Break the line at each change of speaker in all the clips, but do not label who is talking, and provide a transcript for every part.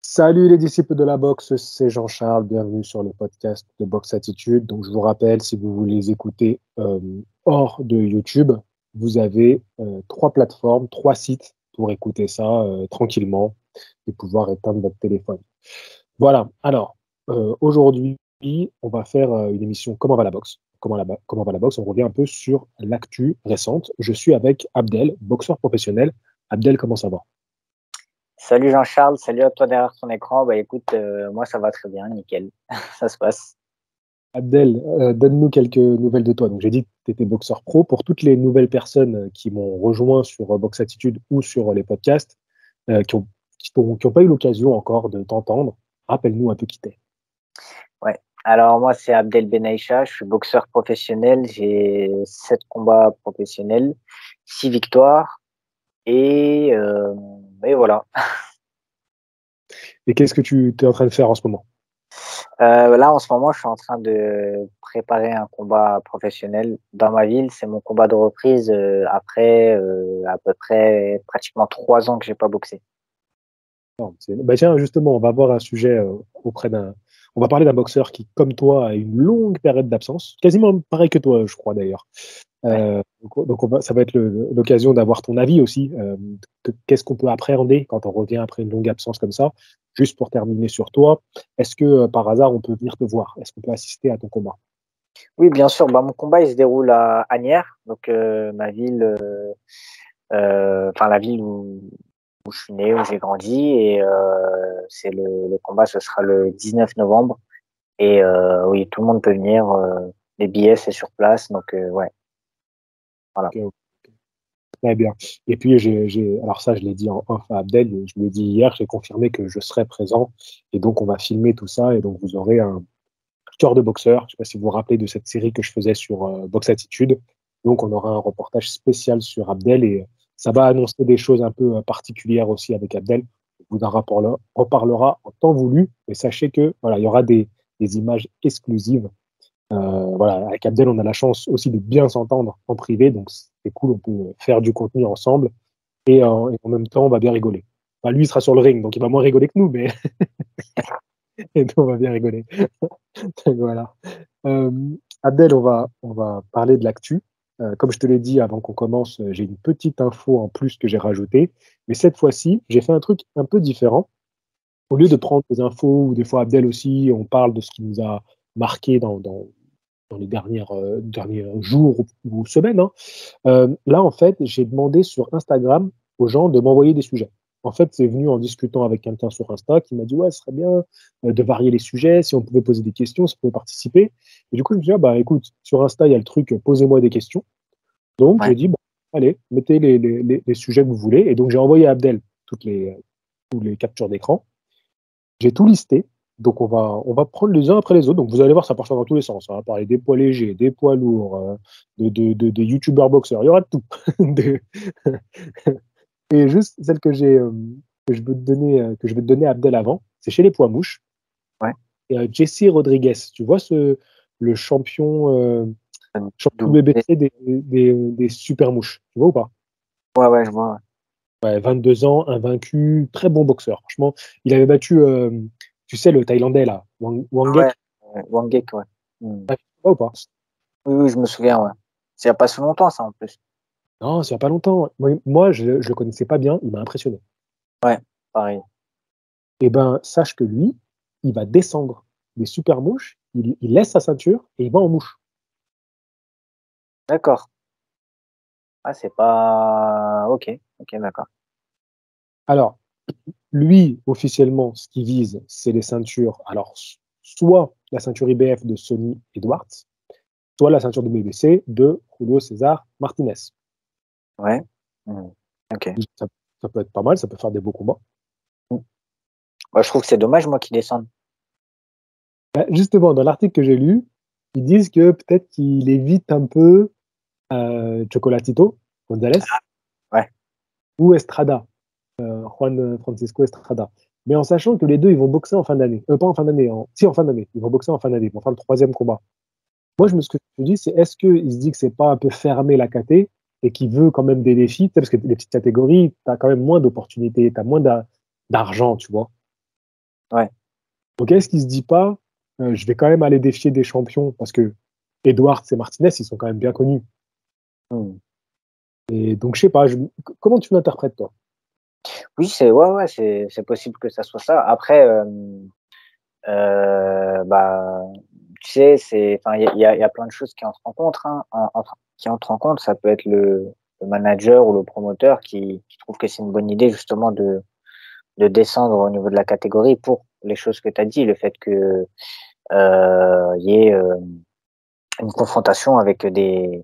Salut les disciples de la boxe, c'est Jean-Charles, bienvenue sur le podcast de Boxe Attitude. Donc je vous rappelle, si vous voulez les écouter hors de YouTube, vous avez trois plateformes, trois sites pour écouter ça tranquillement et pouvoir éteindre votre téléphone. Voilà, alors aujourd'hui, on va faire une émission Comment va la boxe? Comment va la boxe? On revient un peu sur l'actu récente. Je suis avec Abdel, boxeur professionnel. Abdel, comment ça va?
Salut Jean-Charles, salut à toi derrière ton écran. Bah écoute, moi ça va très bien, nickel, ça se passe.
Abdel, donne-nous quelques nouvelles de toi. Donc, j'ai dit que tu étais boxeur pro. Pour toutes les nouvelles personnes qui m'ont rejoint sur Box Attitude ou sur les podcasts, qui ont pas eu l'occasion encore de t'entendre, rappelle-nous un peu qui t'es.
Ouais. Alors moi c'est Abdel Benaïcha, je suis boxeur professionnel, j'ai 7 combats professionnels, 6 victoires et voilà.
Et qu'est-ce que tu es en train de faire en ce moment?
Là en ce moment je suis en train de préparer un combat professionnel dans ma ville. C'est mon combat de reprise après à peu près pratiquement 3 ans que j'ai pas boxé.
Non, bah tiens, justement, on va avoir un sujet auprès d'un. On va parler d'un boxeur qui, comme toi, a une longue période d'absence, quasiment pareil que toi, je crois d'ailleurs.
Ouais.
Ça va être l'occasion d'avoir ton avis aussi. Qu'est-ce qu'on peut appréhender quand on revient après une longue absence comme ça? Juste pour terminer sur toi, est-ce que par hasard on peut venir te voir? Est-ce qu'on peut assister à ton combat?
Oui, bien sûr. Bah, mon combat, il se déroule à Asnières, donc ma ville, enfin la ville où je suis né, où j'ai grandi, et c'est le combat, ce sera le 19 novembre. Et oui, tout le monde peut venir. Les billets, c'est sur place, donc ouais, voilà.
Ok, ok. Très bien. Et puis, alors ça, je l'ai dit en off à Abdel, je lui ai dit hier, j'ai confirmé que je serai présent. Et donc, on va filmer tout ça. Et donc, vous aurez un cœur de boxeur. Je ne sais pas si vous vous rappelez de cette série que je faisais sur Box Attitude. Donc, on aura un reportage spécial sur Abdel et ça va annoncer des choses un peu particulières aussi avec Abdel. On vous en reparlera en temps voulu. Mais sachez que voilà, il y aura des images exclusives. Voilà, avec Abdel, on a la chance aussi de bien s'entendre en privé, donc c'est cool, on peut faire du contenu ensemble et en même temps, on va bien rigoler. Enfin, lui, il sera sur le ring, donc il va moins rigoler que nous, mais et nous, on va bien rigoler. Donc, voilà. Euh, Abdel, on va parler de l'actu. Comme je te l'ai dit avant qu'on commence, j'ai une petite info en plus que j'ai rajoutée, mais cette fois-ci, j'ai fait un truc un peu différent. Au lieu de prendre des infos, ou des fois Abdel aussi, on parle de ce qui nous a marqué dans les derniers jours ou semaines, hein. Là, en fait, j'ai demandé sur Instagram aux gens de m'envoyer des sujets. En fait, c'est venu en discutant avec quelqu'un sur Insta qui m'a dit, ouais, ce serait bien de varier les sujets, si on pouvait poser des questions, si on pouvait participer. Et du coup, je me suis dit, ah, bah écoute, sur Insta, il y a le truc, posez-moi des questions. Donc,
Ouais.
j'ai dit, bah, allez, mettez les sujets que vous voulez. Et donc, j'ai envoyé à Abdel tous les captures d'écran. J'ai tout listé. Donc, on va prendre les uns après les autres. Donc, vous allez voir, ça part dans tous les sens. On va parler des poids légers, des poids lourds, des youtubeurs boxeurs. Il y aura de tout. De- Et juste celle que je veux te donner à Abdel avant, c'est chez les poids mouches.
Ouais.
Et, Jesse Rodriguez, tu vois le champion
Double.
BBC des super mouches. Tu vois ou pas?
Ouais, ouais, je vois.
Ouais, 22 ans, invaincu, très bon boxeur. Franchement, il avait battu, tu sais, le Thaïlandais là,
Ah ouais,
Wangek.
Wangek, ouais. Hmm.
Ouais, tu vois ou pas?
Oui, oui, je me souviens, ouais. C'est il y a pas si longtemps, ça, en plus.
Non, ça fait pas longtemps. Moi, je le connaissais pas bien, il m'a impressionné.
Ouais, pareil.
Eh ben, sache que lui, il va descendre des super mouches, il laisse sa ceinture et il va en mouche.
D'accord. Ah, c'est pas... Ok, ok, d'accord.
Alors, lui, officiellement, ce qu'il vise, c'est les ceintures. Alors, soit la ceinture IBF de Sonny Edwards, soit la ceinture de BBC de Julio César Martinez.
Ouais. Hmm. Ok.
Ça, ça peut être pas mal, ça peut faire des beaux combats.
Hmm. Bah, je trouve que c'est dommage, moi, qu'ils descendent.
Justement, dans l'article que j'ai lu, ils disent que peut-être qu'il évite un peu Chocolatito González
Ouais.
ou Estrada, Juan Francisco Estrada. Mais en sachant que les deux, ils vont boxer en fin d'année. Pas en fin d'année, si en fin d'année. Ils vont boxer en fin d'année. Ils vont faire le troisième combat. Moi, ce que je me dis, c'est est-ce qu'il se dit que c'est pas un peu fermé la KT et qu'il veut quand même des défis? Parce que les petites catégories, tu as quand même moins d'opportunités, tu as moins d'argent, tu vois.
Ouais.
Donc, est-ce qu'il se dit pas, je vais quand même aller défier des champions parce que Edwards et Martinez, ils sont quand même bien connus.
Hmm.
Et donc, je sais pas, comment tu l'interprètes, toi?
Oui, c'est possible que ça soit ça. Après, bah, tu sais, enfin, il y a plein de choses qui entrent en compte, hein, qui entrent en compte. Ça peut être le manager ou le promoteur qui trouve que c'est une bonne idée justement de descendre au niveau de la catégorie pour les choses que tu as dit, le fait que y ait une confrontation avec des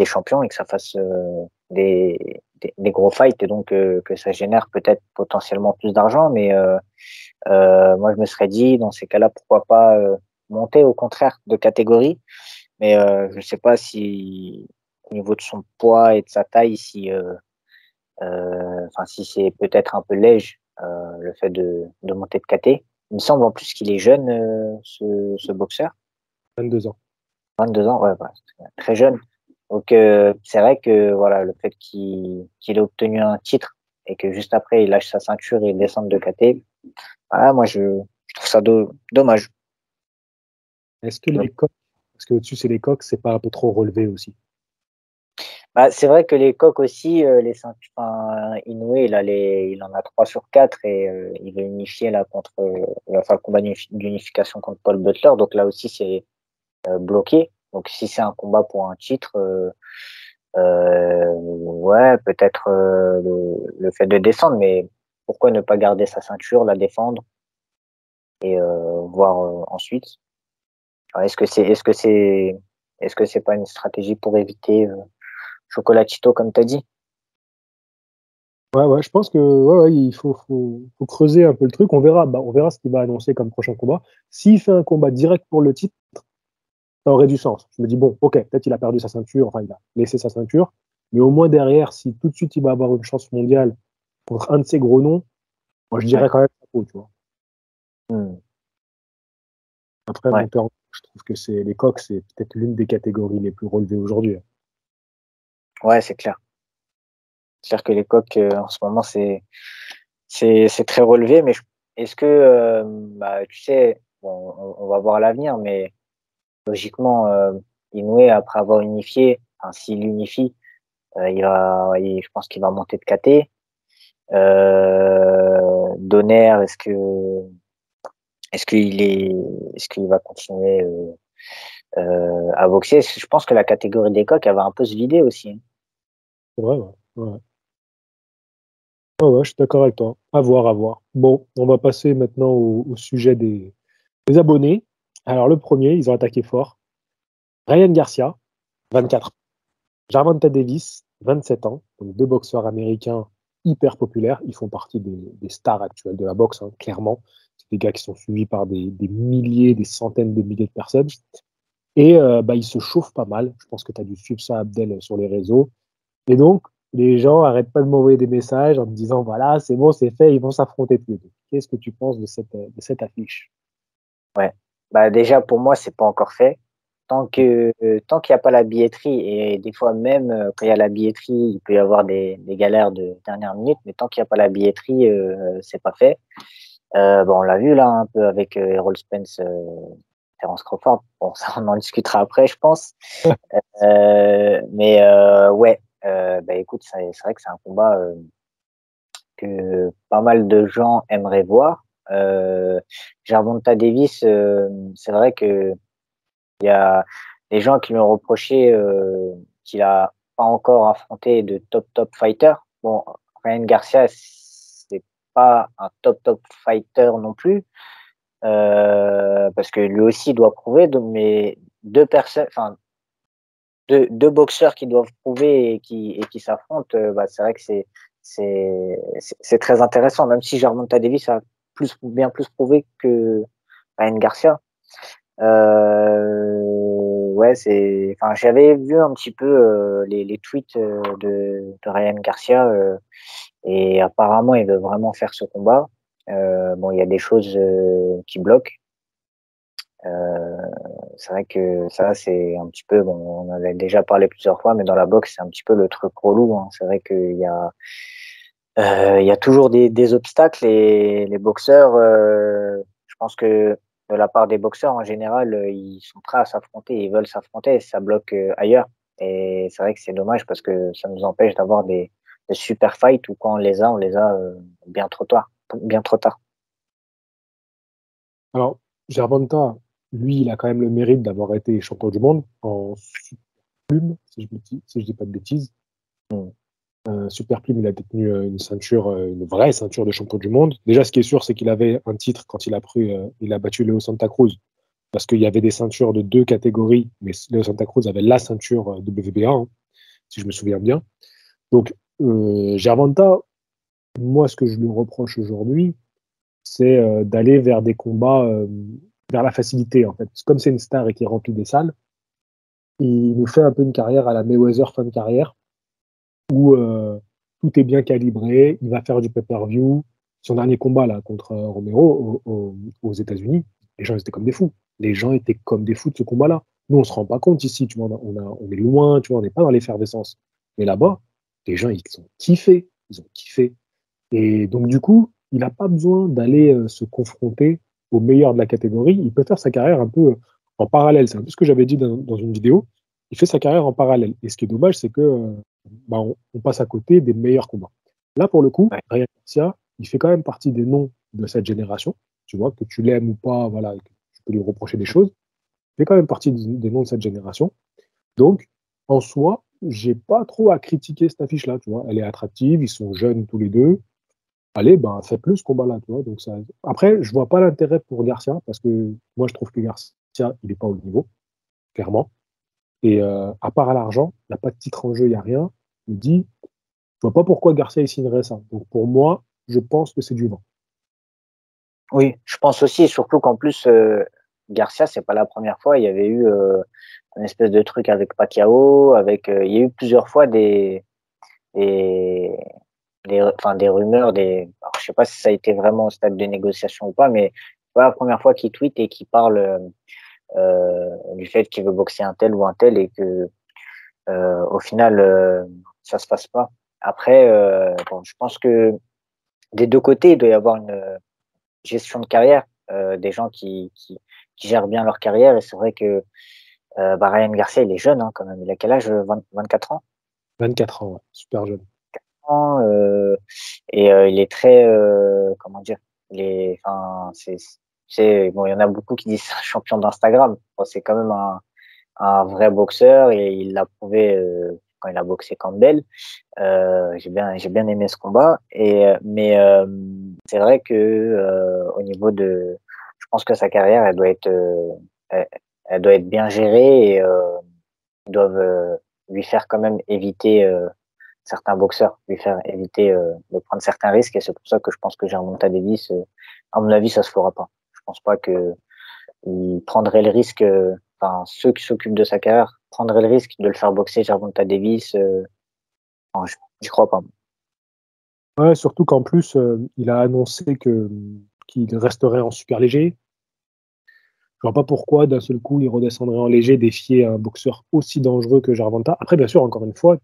champions et que ça fasse des gros fights et donc que ça génère peut-être potentiellement plus d'argent. Mais moi, je me serais dit, dans ces cas-là, pourquoi pas monter au contraire de catégorie. Mais je ne sais pas si au niveau de son poids et de sa taille, enfin, si c'est peut-être un peu léger le fait de monter de KT. Il me semble en plus qu'il est jeune, ce boxeur.
22 ans.
22 ans, ouais, bah, c'est très jeune. Donc c'est vrai que voilà, le fait qu'il ait obtenu un titre et que juste après il lâche sa ceinture et il descende de KT, voilà, moi je trouve ça dommage.
Est-ce que les coques, parce qu'au-dessus, c'est les coques, c'est pas un peu trop relevé aussi?
Bah, c'est vrai que les coques aussi, les ceintures, enfin, Inoue, il en a 3 sur 4 et il veut unifier là contre, il va faire le combat d'unification contre Paul Butler. Donc là aussi, c'est bloqué. Donc si c'est un combat pour un titre, ouais, peut-être le fait de descendre, mais pourquoi ne pas garder sa ceinture, la défendre et voir ensuite. Alors, est-ce que c'est pas une stratégie pour éviter Chocolatito comme tu as dit?
Ouais, ouais, je pense que ouais, ouais, faut creuser un peu le truc. On verra, on verra ce qu'il va annoncer comme prochain combat. S'il fait un combat direct pour le titre, ça aurait du sens. Je me dis, bon, ok, peut-être il a perdu sa ceinture, enfin, il a laissé sa ceinture, mais au moins derrière, si tout de suite il va avoir une chance mondiale contre un de ces gros noms, moi je
Ouais.
dirais quand même chapeau, tu vois.
Hmm.
Après,
Ouais.
monter en, je trouve que c'est les coqs, c'est peut-être l'une des catégories les plus relevées aujourd'hui.
Ouais, c'est clair. C'est clair que les coques en ce moment c'est très relevé, mais est-ce que bah, tu sais, bon, on va voir l'avenir, mais logiquement Inoue après avoir unifié, enfin, s'il unifie, je pense qu'il va monter de KT. Donner, est-ce qu'il est, est-ce qu'il va continuer à boxer? Je pense que la catégorie des coqs, elle va un peu se vider aussi, hein.
C'est vrai, ouais. Ouais. Ouais, ouais, je suis d'accord avec toi. À voir, à voir. Bon, on va passer maintenant au sujet des abonnés. Alors, le premier, ils ont attaqué fort. Ryan Garcia, 24 ans. Gervonta Davis, 27 ans. Donc, deux boxeurs américains hyper populaires. Ils font partie des stars actuelles de la boxe, hein, clairement. C'est des gars qui sont suivis par des milliers, des centaines de milliers de personnes. Et ils se chauffent pas mal. Je pense que tu as dû suivre ça, Abdel, sur les réseaux. Et donc, les gens arrêtent pas de m'envoyer des messages en me disant, voilà, c'est bon, c'est fait, ils vont s'affronter tous les deux. Qu'est-ce que tu penses de cette affiche?
Ouais. Bah déjà pour moi c'est pas encore fait. Tant qu'il n'y a pas la billetterie et des fois même quand il y a la billetterie il peut y avoir des galères de dernière minute, mais tant qu'il n'y a pas la billetterie c'est pas fait. Bon on l'a vu là un peu avec Errol Spence, Terence Crawford. Bon ça on en discutera après je pense. Mais ouais bah écoute c'est vrai que c'est un combat que pas mal de gens aimeraient voir. Gervonta Davis, c'est vrai que il y a des gens qui lui ont reproché qu'il a pas encore affronté de top fighter. Bon, Ryan Garcia, c'est pas un top fighter non plus, parce que lui aussi doit prouver. Mais deux personnes, enfin deux boxeurs qui doivent prouver et qui s'affrontent, bah, c'est vrai que c'est très intéressant, même si Gervonta Davis a bien plus prouvé que Ryan Garcia. Ouais, enfin, j'avais vu un petit peu les tweets de Ryan Garcia et apparemment il veut vraiment faire ce combat. Bon, il y a des choses qui bloquent. Euh, c'est vrai que ça, c'est un petit peu, bon, on en avait déjà parlé plusieurs fois, mais dans la boxe, c'est un petit peu le truc relou, hein. C'est vrai qu'il y a toujours des obstacles et les boxeurs pense que de la part des boxeurs, en général, ils sont prêts à s'affronter, ils veulent s'affronter, et ça bloque ailleurs. Et c'est vrai que c'est dommage parce que ça nous empêche d'avoir des super fights où quand on les a bien trop tard. Bien trop tard.
Alors, Gervonta, lui, il a quand même le mérite d'avoir été champion du monde en plume, si je dis pas de bêtises.
Mm.
Super plume, il a détenu une ceinture, une vraie ceinture de champion du monde. Déjà, ce qui est sûr, c'est qu'il avait un titre quand il a battu Leo Santa Cruz, parce qu'il y avait des ceintures de deux catégories, mais Leo Santa Cruz avait la ceinture WBA, hein, si je me souviens bien. Donc, Gervonta, moi, ce que je lui reproche aujourd'hui, c'est d'aller vers des combats, vers la facilité, en fait. Parce que comme c'est une star et qui remplit des salles, il nous fait un peu une carrière à la Mayweather fin de carrière, où tout est bien calibré, il va faire du pay-per-view. Son dernier combat là, contre Romero aux États-Unis, les gens étaient comme des fous. Les gens étaient comme des fous de ce combat-là. Nous, on ne se rend pas compte ici, tu vois, on est loin, tu vois, on n'est pas dans l'effervescence. Mais là-bas, les gens, ils ont kiffé. Ils ont kiffé. Et donc, du coup, il n'a pas besoin d'aller se confronter aux meilleurs de la catégorie. Il peut faire sa carrière un peu en parallèle. C'est un peu ce que j'avais dit dans une vidéo. Il fait sa carrière en parallèle. Et ce qui est dommage, c'est que bah, on passe à côté des meilleurs combats. Là, pour le coup,
Ouais.
Ryan Garcia, il fait quand même partie des noms de cette génération. Tu vois, que tu l'aimes ou pas, voilà, que tu peux lui reprocher des choses. Il fait quand même partie des noms de cette génération. Donc, en soi, j'ai pas trop à critiquer cette affiche-là. Tu vois, elle est attractive, ils sont jeunes tous les deux. Allez, ben, faites-le ce combat-là, tu vois. Donc ça... Après, je vois pas l'intérêt pour Garcia, parce que moi, je trouve que Garcia, il n'est pas au niveau, clairement. Et à part à l'argent, il n'y a pas de titre en jeu, il n'y a rien. Je me dis, je vois pas pourquoi Garcia il signerait ça. Donc pour moi, je pense que c'est du vent.
Oui, je pense aussi, surtout qu'en plus, Garcia, c'est pas la première fois. Il y avait eu un espèce de truc avec Pacquiao, il y a eu plusieurs fois des, enfin, des rumeurs, alors, je sais pas si ça a été vraiment au stade de négociation ou pas, mais c'est pas la première fois qu'il tweet et qu'il parle du fait qu'il veut boxer un tel ou un tel et que au final, ça se passe pas. Après, bon, je pense que des deux côtés, il doit y avoir une gestion de carrière, des gens qui gèrent bien leur carrière. Et c'est vrai que bah, Ryan Garcia, il est jeune hein, quand même. Il a quel âge? 24 ans?
24 ans, ouais, super jeune.
Euh, et il est très, comment dire, enfin, bon, il y en a beaucoup qui disent c'est un champion d'Instagram. Bon, c'est quand même un vrai boxeur et il l'a prouvé quand il a boxé Campbell. J'ai bien aimé ce combat. Mais c'est vrai que au niveau de, je pense que sa carrière, elle doit être bien gérée et ils doivent lui faire quand même éviter certains boxeurs, lui faire éviter de prendre certains risques. Et c'est pour ça que je pense que Gervonta Davis, à mon avis, ça se fera pas. Je pense pas que il prendrait le risque, enfin ceux qui s'occupent de sa carrière prendraient le risque de le faire boxer Gervonta Davis. Non, j'y crois pas.
Ouais, surtout qu'en plus, il a annoncé qu'il resterait en super léger. Je vois pas pourquoi, d'un seul coup, il redescendrait en léger, défier un boxeur aussi dangereux que Gervonta. Après, bien sûr, encore une fois,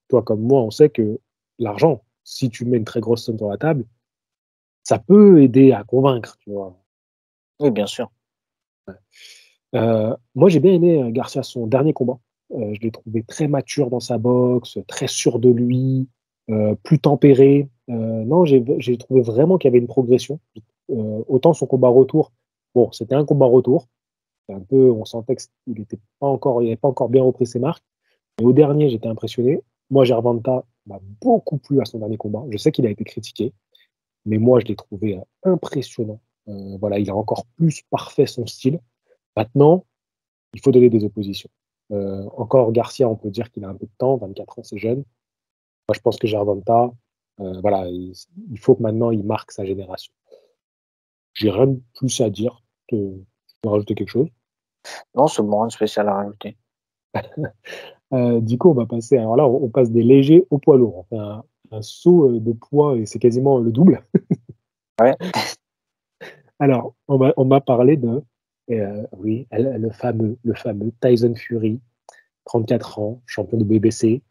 toi comme moi, on sait que l'argent, si tu mets une très grosse somme sur la table, ça peut aider à convaincre, tu vois.
Oui, bien sûr.
Moi, j'ai bien aimé Garcia, son dernier combat. Je l'ai trouvé très mature dans sa boxe, très sûr de lui, plus tempéré. Non, j'ai trouvé vraiment qu'il y avait une progression. Autant son combat retour, bon, c'était un combat retour. Un peu, on sentait qu'il était pas encore, il n'avait pas encore bien repris ses marques. Et au dernier, j'étais impressionné. Moi, Gervonta m'a beaucoup plu à son dernier combat. Je sais qu'il a été critiqué, mais moi, je l'ai trouvé impressionnant. Voilà, il a encore plus parfait son style. Maintenant, il faut donner des oppositions. Encore Garcia, on peut dire qu'il a un peu de temps, 24 ans, c'est jeune. Moi, je pense que Gervonta, voilà, il faut que maintenant il marque sa génération. J'ai rien de plus à dire. Tu peux rajouter quelque chose?
Non, c'est bon, un spécial à rajouter.
Du coup, on va passer. Alors là, on passe des légers au poids lourd. On fait un saut de poids et c'est quasiment le double.
Ouais.
Alors, on m'a parlé de, oui, le fameux Tyson Fury, 34 ans, champion de BBC,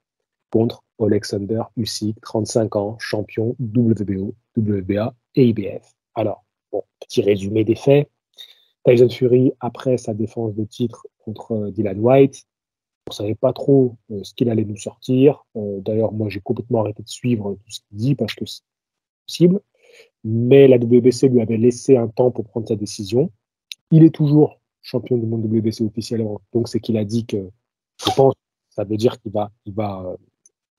contre Alexander Usyk, 35 ans, champion WBO, WBA et IBF. Alors, Bon, petit résumé des faits. Tyson Fury, après sa défense de titre contre Dylan White, on ne savait pas trop ce qu'il allait nous sortir. D'ailleurs, moi, j'ai complètement arrêté de suivre tout ce qu'il dit parce que c'est possible. Mais la WBC lui avait laissé un temps pour prendre sa décision. Il est toujours champion du monde WBC officiellement, donc c'est qu'il a dit que, je pense, ça veut dire qu'il va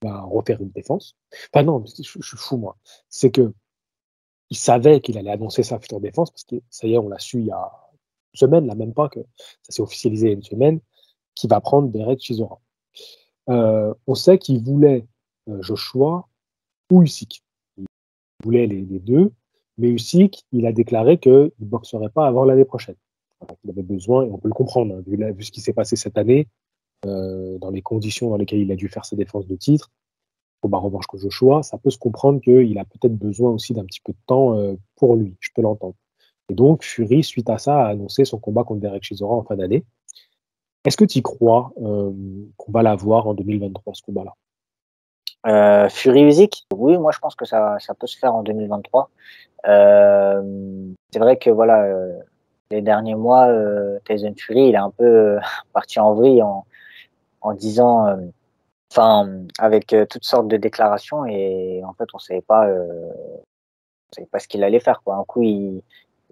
refaire une défense. Enfin non, je suis fou moi. C'est que il savait qu'il allait annoncer sa future défense parce que ça y est, on l'a su il y a une semaine, là même pas que ça s'est officialisé il y a une semaine, qu'il va prendre Derek Chisora. On sait qu'il voulait Joshua ou Usyk. Il voulait les deux, mais Usyk, il a déclaré qu'il ne boxerait pas avant l'année prochaine. Voilà, il avait besoin, et on peut le comprendre, hein, vu ce qui s'est passé cette année, dans les conditions dans lesquelles il a dû faire ses défenses de titre, pour revanche que Joshua, ça peut se comprendre qu'il a peut-être besoin aussi d'un petit peu de temps pour lui, je peux l'entendre. Et donc, Fury, suite à ça, a annoncé son combat contre Derek Chisora en fin d'année. Est-ce que tu y crois qu'on va l'avoir en 2023, ce combat-là?
Fury Usyk, oui, moi je pense que ça peut se faire en 2023. C'est vrai que voilà, les derniers mois, Tyson Fury, il est un peu parti en vrille en disant, enfin, avec toutes sortes de déclarations et en fait, on savait pas ce qu'il allait faire, quoi. Un coup, il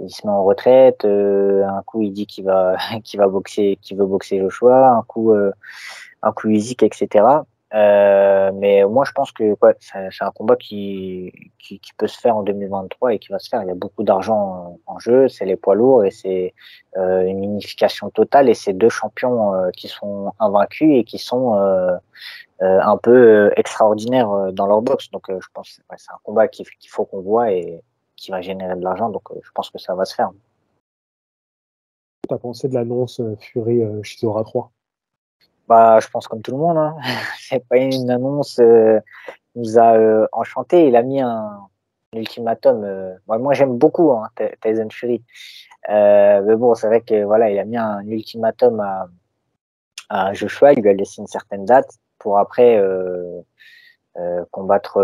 se met en retraite, un coup, il dit qu'il va, qu'il veut boxer Joshua, un coup Usyk, etc. Mais moi, je pense que ouais, c'est un combat qui peut se faire en 2023 et qui va se faire. Il y a beaucoup d'argent en jeu, c'est les poids lourds et c'est une unification totale. Et c'est deux champions qui sont invaincus et qui sont un peu extraordinaires dans leur boxe. Donc, je pense que ouais, c'est un combat qu'il faut qu'on voit et qui va générer de l'argent. Donc, je pense que ça va se faire.
Tu as pensé de l'annonce Fury Chisora 3?
Bah, je pense comme tout le monde. Hein. C'est pas une annonce qui nous a enchanté. Il a mis un ultimatum. Moi, j'aime beaucoup hein, Tyson Fury. Mais bon, c'est vrai que voilà, il a mis un ultimatum à Joshua. Il lui a laissé une certaine date pour après combattre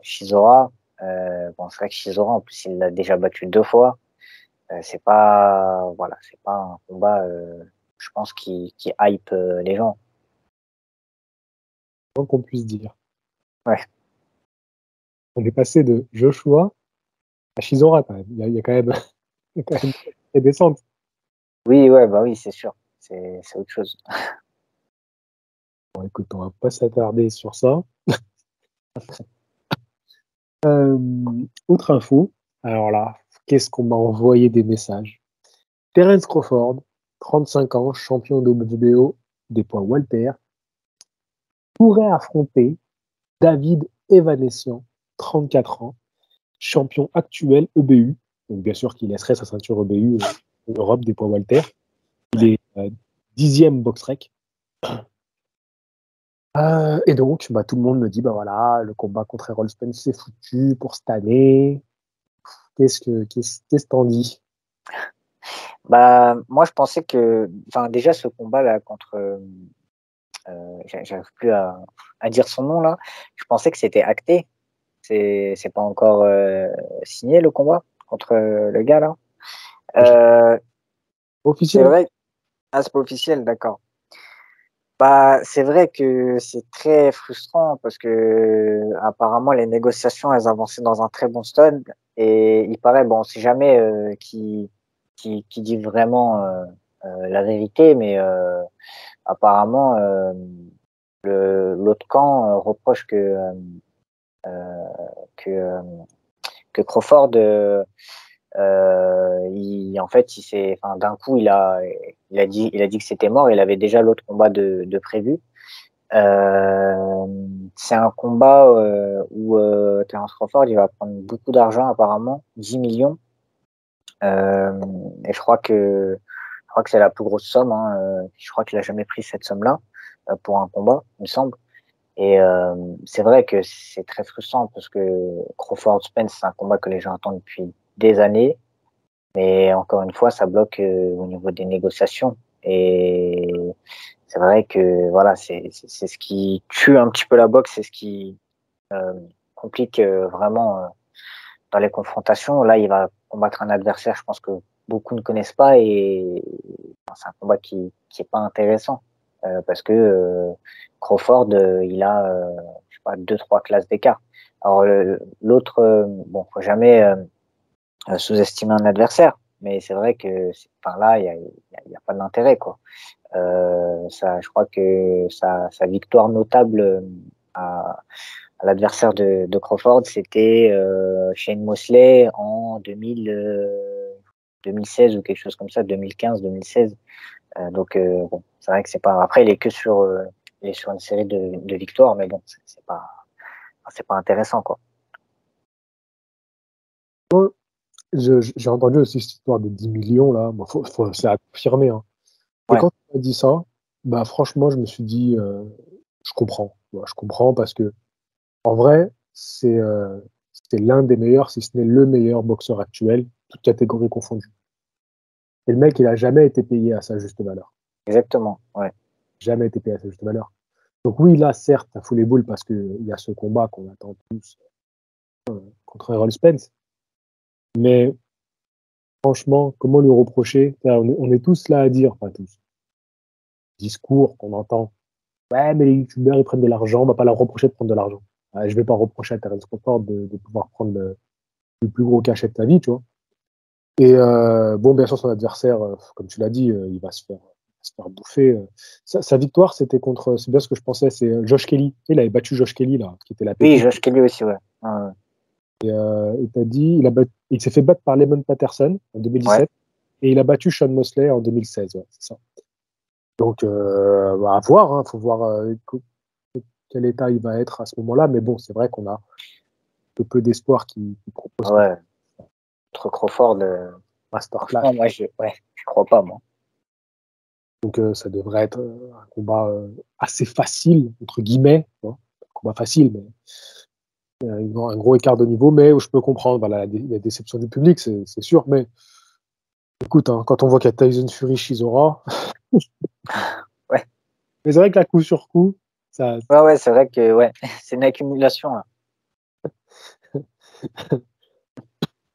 Chisora. Bon, c'est vrai que Chisora, en plus, il l'a déjà battu 2 fois. C'est pas, voilà, c'est pas un combat, je pense, qui hype les gens.
Tant qu'on puisse dire.
Ouais.
On est passé de Joshua à Chisora quand même. Il y a quand même, il y a quand même une descente.
Oui, ouais, bah oui, c'est sûr. C'est autre chose.
Bon, écoute, on va pas s'attarder sur ça. Autre info. Alors là, qu'est-ce qu'on m'a envoyé des messages? Terence Crawford, 35 ans, champion de WBO des poids Walter, pourrait affronter David Evanessian, 34 ans, champion actuel EBU. Donc bien sûr qu'il laisserait sa ceinture EBU en Europe des poids Walter. Il est 10e box-rec. Et donc, bah, tout le monde me dit, bah voilà, le combat contre Errol Spence, c'est foutu pour cette année. Qu'est-ce que t'en dis?
Bah, moi, je pensais que, enfin, déjà, ce combat-là contre, j'arrive plus à dire son nom là. Je pensais que c'était acté. C'est pas encore signé le combat contre le gars là. C'est
Officiel?
vrai. Ah, c'est pas officiel, d'accord. Bah, c'est vrai que c'est très frustrant parce que apparemment les négociations elles avançaient dans un très bon stade et il paraît bon, on sait jamais qui dit vraiment la vérité, mais apparemment l'autre camp reproche que euh, que Crawford en fait il s'est enfin d'un coup il a dit que c'était mort. Il avait déjà l'autre combat de prévu. C'est un combat où Terence Crawford il va prendre beaucoup d'argent apparemment, 10 millions. Et je crois que c'est la plus grosse somme. Hein, je crois qu'il a jamais pris cette somme-là pour un combat, il me semble. Et c'est vrai que c'est très frustrant parce que Crawford Spence c'est un combat que les gens attendent depuis des années. Mais encore une fois, ça bloque au niveau des négociations. Et c'est vrai que voilà, c'est ce qui tue un petit peu la boxe, c'est ce qui complique vraiment dans les confrontations. Là, il va combattre un adversaire, je pense que beaucoup ne connaissent pas, et c'est un combat qui est pas intéressant parce que Crawford, il a je sais pas 2-3 classes d'écart. Alors l'autre, bon, faut jamais sous-estimer un adversaire, mais c'est vrai que enfin là, il y a pas d'intérêt quoi. Ça, je crois que sa victoire notable à l'adversaire de Crawford, c'était Shane Mosley en 2016 ou quelque chose comme ça, 2015-2016. Donc bon, c'est vrai que c'est pas. Après, il est sur une série de victoires, mais bon, c'est pas intéressant quoi.
J'ai entendu aussi cette histoire de 10 millions, là. Bon, c'est à confirmer, hein. Et
Ouais,
quand tu as dit ça, bah, franchement, je me suis dit, je comprends. Ouais, je comprends parce que, en vrai, c'est l'un des meilleurs, si ce n'est le meilleur boxeur actuel, toutes catégories confondues. Et le mec, il a jamais été payé à sa juste valeur.
exactement. Ouais,
Jamais été payé à sa juste valeur. Donc oui, là, certes, ça fout les boules parce qu'il y a ce combat qu'on attend tous contre Errol Spence. Mais franchement, comment lui reprocher? On est tous là à dire, enfin tous, discours qu'on entend. Ouais, mais les youtubeurs, ils prennent de l'argent, on va pas leur reprocher de prendre de l'argent. Ouais, je vais pas reprocher à Terence Crawford de pouvoir prendre le plus gros cachet de ta vie, tu vois. Et bon, bien sûr, son adversaire, comme tu l'as dit, il va se faire bouffer. Sa victoire, c'était contre, c'est bien ce que je pensais, c'est Josh Kelly. Tu sais, il avait battu Josh Kelly, là, qui était la
oui,
pépite.
Josh Kelly aussi, ouais.
Et t'as dit, il s'est fait battre par Lemon Patterson en
Ouais.
2017 et il a battu Sean Mosley en 2016. Ouais, c'est ça. Donc, bah, à voir, hein, faut voir quel état il va être à ce moment-là. Mais bon, c'est vrai qu'on a peu d'espoir qui propose
Ouais. Contre Crawford,
masterclass.
franchement, moi, je crois pas, moi.
Donc, ça devrait être un combat assez facile, entre guillemets. Tu vois. Un combat facile, mais un gros écart de niveau. Mais où je peux comprendre voilà, la déception du public, c'est sûr. Mais écoute, hein, quand on voit qu'il y a Tyson Fury, Chisora,
Ouais,
mais c'est vrai que la coup sur coup, ça.
ouais, c'est vrai que ouais, c'est une accumulation là.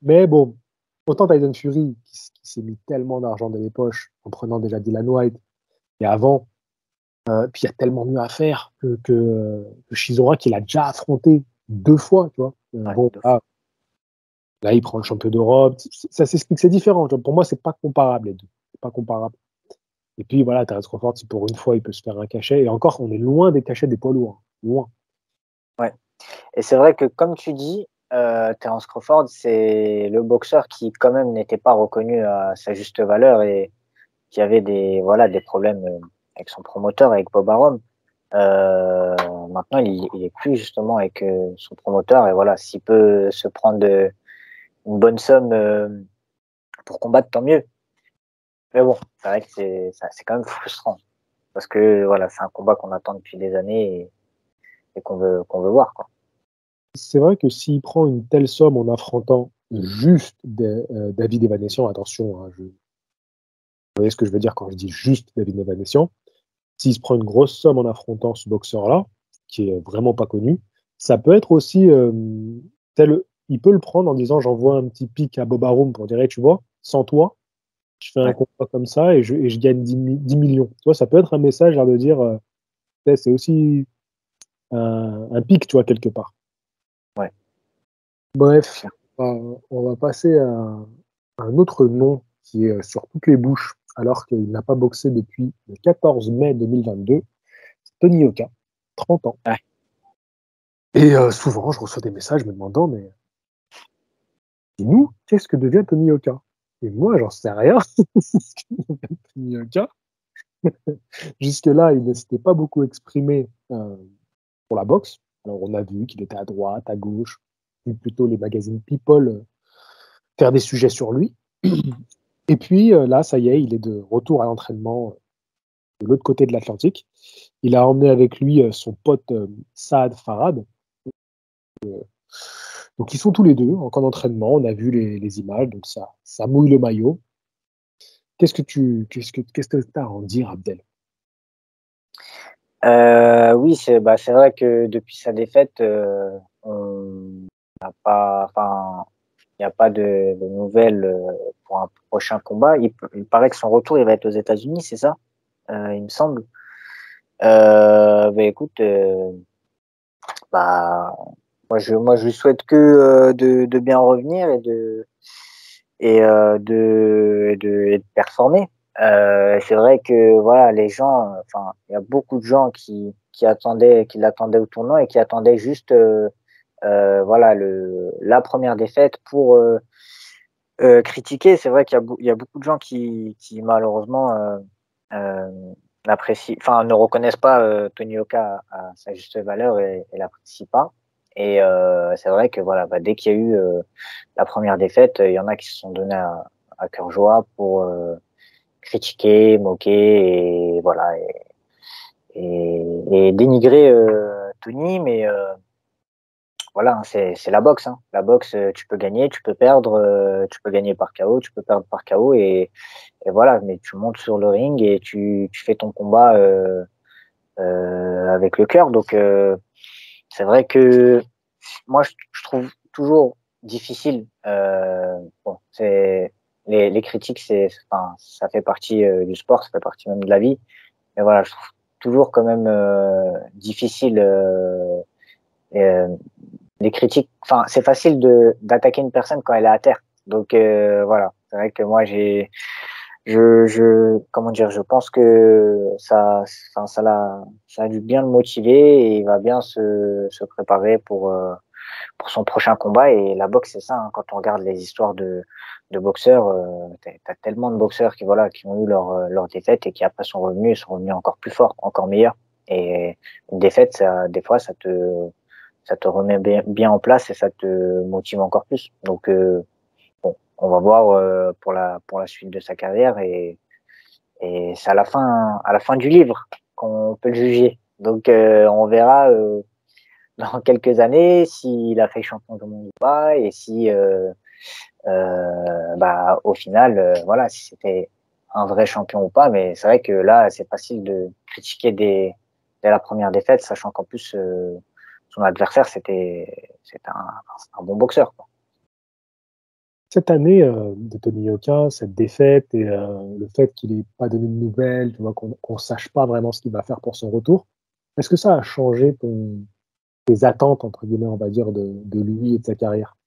Mais bon, autant Tyson Fury, qui s'est mis tellement d'argent dans les poches en prenant déjà Dylan White, et avant, puis il y a tellement mieux à faire que Chisora, qu'il a déjà affronté 2 fois, tu vois.
Ouais,
Bon, là, il prend le champion d'Europe. Ça s'explique, c'est différent. Pour moi, c'est pas comparable, les deux. C'est pas comparable. Et puis voilà, Terence Crawford, si pour une fois, il peut se faire un cachet. Et encore, on est loin des cachets des poids lourds. Loin.
ouais. Et c'est vrai que comme tu dis, Terence Crawford, c'est le boxeur qui quand même n'était pas reconnu à sa juste valeur et qui avait des problèmes avec son promoteur, avec Bob Arum. Maintenant, il est plus justement avec son promoteur, et voilà, s'il peut se prendre une bonne somme pour combattre, tant mieux. Mais bon, c'est vrai que c'est quand même frustrant parce que voilà, c'est un combat qu'on attend depuis des années et qu'on veut voir quoi.
C'est vrai que s'il prend une telle somme en affrontant juste David Evanessian, attention, hein, vous voyez ce que je veux dire quand je dis juste David Evanessian, s'il se prend une grosse somme en affrontant ce boxeur-là, qui est vraiment pas connu, ça peut être aussi il peut le prendre en disant j'envoie un petit pic à Bob Arum pour dire hey, tu vois, sans toi, je fais un
Ouais,
combat comme ça et je gagne 10 millions. Tu vois, ça peut être un message à de dire c'est aussi un pic, tu vois, quelque part.
ouais, c'est
Bref,
clair.
on va passer à un autre nom qui est sur toutes les bouches, alors qu'il n'a pas boxé depuis le 14 mai 2022. C'est Tony Yoka, 30 ans.
Ouais.
Et souvent, je reçois des messages me demandant, mais dis-nous, qu'est-ce que devient Tony Yoka? Et moi, j'en sais rien. Ce que devient Tony Yoka. Jusque-là, il ne s'était pas beaucoup exprimé pour la boxe. Alors, on a vu qu'il était à droite, à gauche, vu plutôt les magazines People faire des sujets sur lui. Et puis là, ça y est, il est de retour à l'entraînement de l'autre côté de l'Atlantique. Il a emmené avec lui son pote Saad Farad. Donc ils sont tous les deux en camp d'entraînement. On a vu les images, donc ça mouille le maillot. Qu'est-ce que tu as à en dire, Abdel?
Oui, c'est vrai que depuis sa défaite, on n'a pas, enfin, il n'y a pas de nouvelles pour un prochain combat. Il paraît que son retour, il va être aux États-Unis, c'est ça? Il me semble. Écoute, bah, moi, je lui souhaite que de bien revenir et de performer. C'est vrai que voilà, les gens, enfin, il y a beaucoup de gens qui l'attendaient au tournoi et qui attendaient juste voilà la première défaite pour critiquer. C'est vrai qu'il y a beaucoup de gens qui malheureusement euh, enfin ne reconnaissent pas Tony Oka à sa juste valeur et l'apprécient pas. Et c'est vrai que voilà, dès qu'il y a eu la première défaite, il y en a qui se sont donnés à cœur joie pour critiquer, moquer et voilà et dénigrer Tony, mais voilà, hein, c'est la boxe. Hein. La boxe, tu peux gagner, tu peux perdre, tu peux gagner par KO, tu peux perdre par KO et voilà. Mais tu montes sur le ring et tu fais ton combat avec le cœur. Donc c'est vrai que moi je trouve toujours difficile. Bon, c'est les critiques, enfin, ça fait partie du sport, ça fait partie même de la vie. Mais voilà, je trouve toujours quand même difficile. Euh, les critiques, enfin, c'est facile d'attaquer une personne quand elle est à terre. Donc voilà, c'est vrai que moi comment dire, je pense que enfin, ça a dû bien le motiver et il va bien se préparer pour son prochain combat. Et la boxe, c'est ça. Hein, quand on regarde les histoires de boxeurs, t'as tellement de boxeurs qui voilà, qui ont eu leur défaite et qui après sont revenus encore plus forts, encore meilleurs. Et une défaite, des fois, ça te remet bien en place et ça te motive encore plus. Donc, bon, on va voir pour la suite de sa carrière et c'est à la fin du livre qu'on peut le juger. Donc, on verra dans quelques années s'il a fait champion du monde ou pas et si, au final, voilà, si c'était un vrai champion ou pas. Mais c'est vrai que là, c'est facile de critiquer dès la première défaite, sachant qu'en plus, son adversaire, c'était un bon boxeur, quoi.
Cette année de Tony Yoka, cette défaite et le fait qu'il n'ait pas donné de nouvelles, tu vois, qu'on sache pas vraiment ce qu'il va faire pour son retour, est-ce que ça a changé tes attentes, entre guillemets, on va dire, de lui et de sa carrière?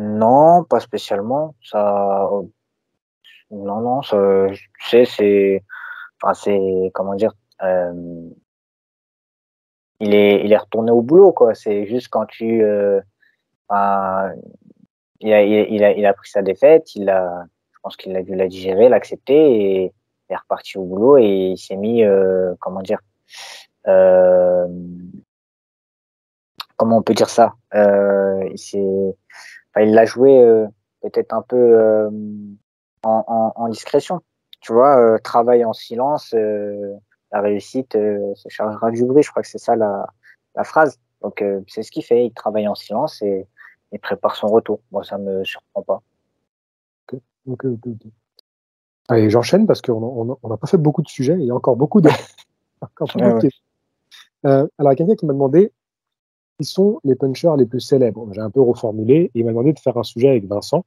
Non, pas spécialement. Non, non, tu sais, enfin, comment dire, euh, il est retourné au boulot, quoi. C'est juste quand enfin, il a pris sa défaite, je pense qu'il a dû la digérer, l'accepter et il est reparti au boulot et il s'est mis, comment dire, euh, comment on peut dire ça, enfin, il l'a joué peut-être un peu en discrétion. Tu vois, travaille en silence, la réussite se chargera du bruit. Je crois que c'est ça la phrase. Donc, c'est ce qu'il fait. Il travaille en silence et il prépare son retour. Moi, ça me surprend pas.
Ok, ok, ok, ok. Allez, j'enchaîne parce qu'on n'a pas fait beaucoup de sujets et il y a encore beaucoup de, encore
Ouais,
beaucoup de
ouais.
questions. Alors, quelqu'un qui m'a demandé qui sont les punchers les plus célèbres. J'ai un peu reformulé et il m'a demandé de faire un sujet avec Vincent.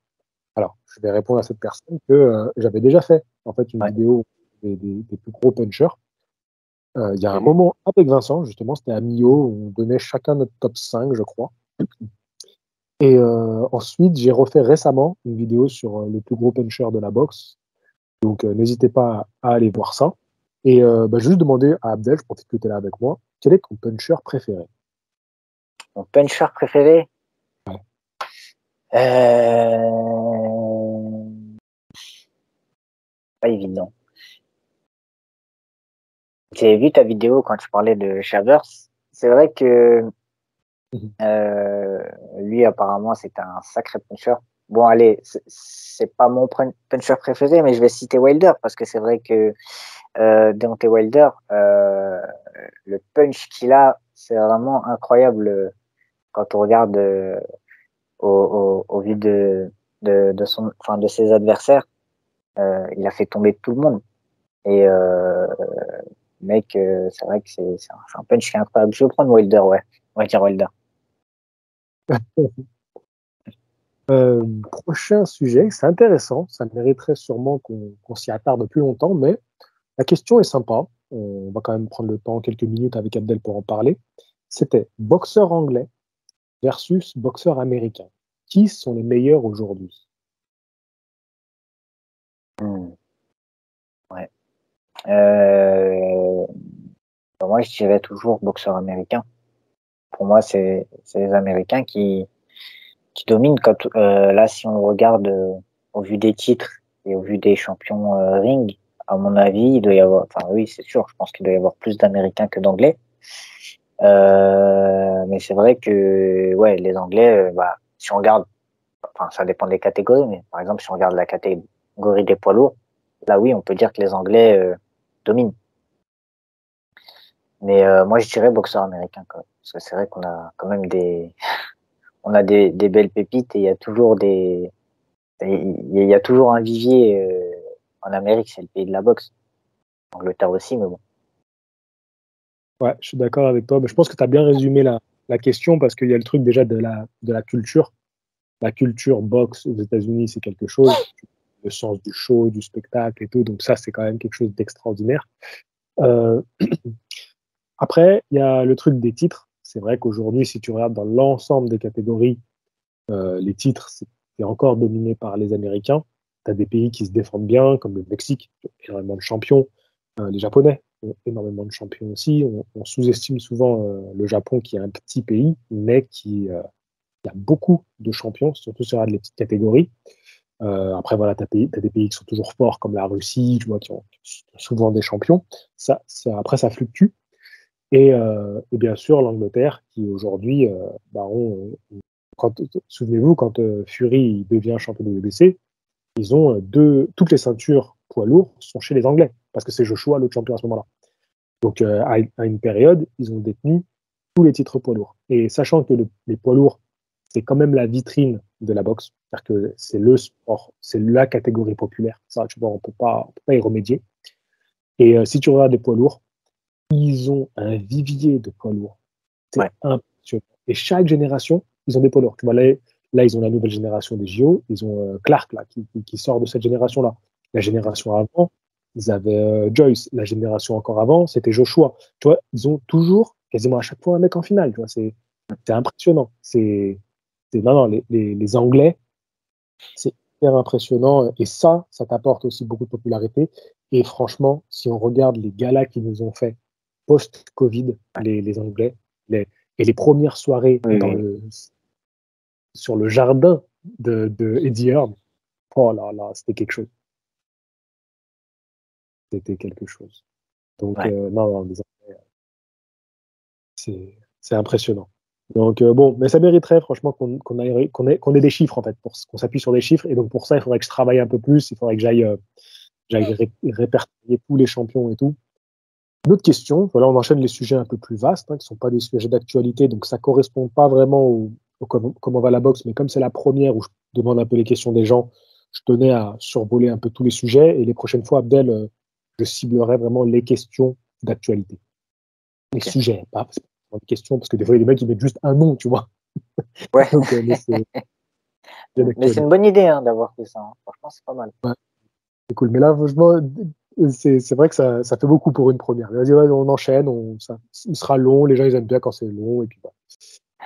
Alors, je vais répondre à cette personne que j'avais déjà fait en fait une
Ouais.
vidéo des plus gros punchers. Il y a un
J'ai vu.
moment avec Vincent, justement, c'était à Millau, où on donnait chacun notre top 5, je crois. Et ensuite, j'ai refait récemment une vidéo sur le plus gros puncher de la boxe. Donc, n'hésitez pas à aller voir ça. Et je vais juste demander à Abdel, je profite que tu es là avec moi, quel est ton puncher préféré?
Mon puncher préféré?
Ouais.
Pas évident. J'ai vu ta vidéo quand tu parlais de Shavers. C'est vrai que
Mhm.
Euh, lui, apparemment, c'est un sacré puncher. Bon, allez, c'est pas mon puncher préféré, mais je vais citer Wilder parce que c'est vrai que Deontay Wilder, le punch qu'il a, c'est vraiment incroyable quand on regarde au vu enfin, de ses adversaires. Il a fait tomber tout le monde. Et mec, c'est vrai que c'est un punch qui est incroyable. Je vais prendre Wilder, ouais. On va dire Wilder.
Prochain sujet, c'est intéressant, ça mériterait sûrement qu'on s'y attarde plus longtemps, mais la question est sympa. On va quand même prendre le temps, quelques minutes avec Abdel pour en parler. C'était boxeur anglais versus boxeur américain. Qui sont les meilleurs aujourd'hui?
Ouais. Moi, je dirais toujours boxeur américain. Pour moi, c'est les Américains qui dominent. Là, si on regarde au vu des titres et au vu des champions ring, à mon avis, il doit y avoir, enfin oui, c'est sûr, je pense qu'il doit y avoir plus d'Américains que d'Anglais. Mais c'est vrai que ouais, les Anglais, si on regarde, enfin ça dépend des catégories, mais par exemple, si on regarde la catégorie des poids lourds, là oui, on peut dire que les Anglais dominent. Mais moi, je dirais boxeur américain, quand même. Parce que c'est vrai qu'on a quand même on a des belles pépites et il y a toujours un vivier en Amérique, c'est le pays de la boxe. En Angleterre aussi, mais bon.
Ouais, je suis d'accord avec toi. Mais je pense que tu as bien résumé la question parce qu'il y a le truc déjà de la culture. La culture boxe aux États-Unis, c'est quelque chose. Le sens du show, du spectacle et tout. Donc ça, c'est quand même quelque chose d'extraordinaire. Euh, Après, il y a le truc des titres. C'est vrai qu'aujourd'hui, si tu regardes dans l'ensemble des catégories, les titres, c'est encore dominé par les Américains. Tu as des pays qui se défendent bien, comme le Mexique, qui a énormément de champions. Les Japonais ont énormément de champions aussi. On sous-estime souvent le Japon, qui est un petit pays, mais qui a beaucoup de champions, surtout sur les petites catégories. Après, voilà, tu as des pays qui sont toujours forts, comme la Russie, tu vois, qui ont souvent des champions. Après, ça fluctue. Et bien sûr, l'Angleterre, qui aujourd'hui, souvenez-vous, quand Fury devient champion de WBC, ils ont toutes les ceintures poids lourds sont chez les Anglais, parce que c'est Joshua le champion à ce moment-là. Donc, à une période, ils ont détenu tous les titres poids lourds. Et sachant que les poids lourds, c'est quand même la vitrine de la boxe, c'est-à-dire que c'est le sport, c'est la catégorie populaire. Ça, tu vois, on peut pas y remédier. Et si tu regardes les poids lourds, ils ont un vivier de poids lourds. C'est impressionnant. Et chaque génération, ils ont des poids lourds. Tu vois, là, ils ont la nouvelle génération des JO. Ils ont Clark, là, qui sort de cette génération-là. La génération avant, ils avaient Joyce. La génération encore avant, c'était Joshua. Tu vois, ils ont toujours, quasiment à chaque fois, un mec en finale. Tu vois, c'est impressionnant. Non, les Anglais, c'est hyper impressionnant. Et ça t'apporte aussi beaucoup de popularité. Et franchement, si on regarde les galas qu'ils nous ont fait post-Covid, les Anglais, et les premières soirées sur le jardin de Eddie Hearn, oh là là, c'était quelque chose. C'était quelque chose. Donc, non, les Anglais, c'est impressionnant. Donc, bon, mais ça mériterait franchement qu'on ait des chiffres, en fait, qu'on s'appuie sur des chiffres. Et donc, pour ça, il faudrait que je travaille un peu plus. Il faudrait que j'aille répertorier tous les champions et tout. Une autre question, voilà, on enchaîne les sujets un peu plus vastes, qui ne sont pas des sujets d'actualité, donc ça ne correspond pas vraiment au comment va la boxe, mais comme c'est la première où je demande un peu les questions des gens, je tenais à survoler un peu tous les sujets, et les prochaines fois, Abdel, je ciblerai vraiment les questions d'actualité. Les sujets, pas les questions, parce que des fois, il y a des mecs qui mettent juste un nom, tu vois.
Ouais.
Donc, mais c'est
une bonne idée d'avoir fait ça. Franchement, c'est pas mal.
Ouais, c'est cool. Mais là, franchement, c'est vrai que ça fait beaucoup pour une première. Vas-y, ouais, on enchaîne, il sera long, les gens ils aiment bien quand c'est long, et puis voilà.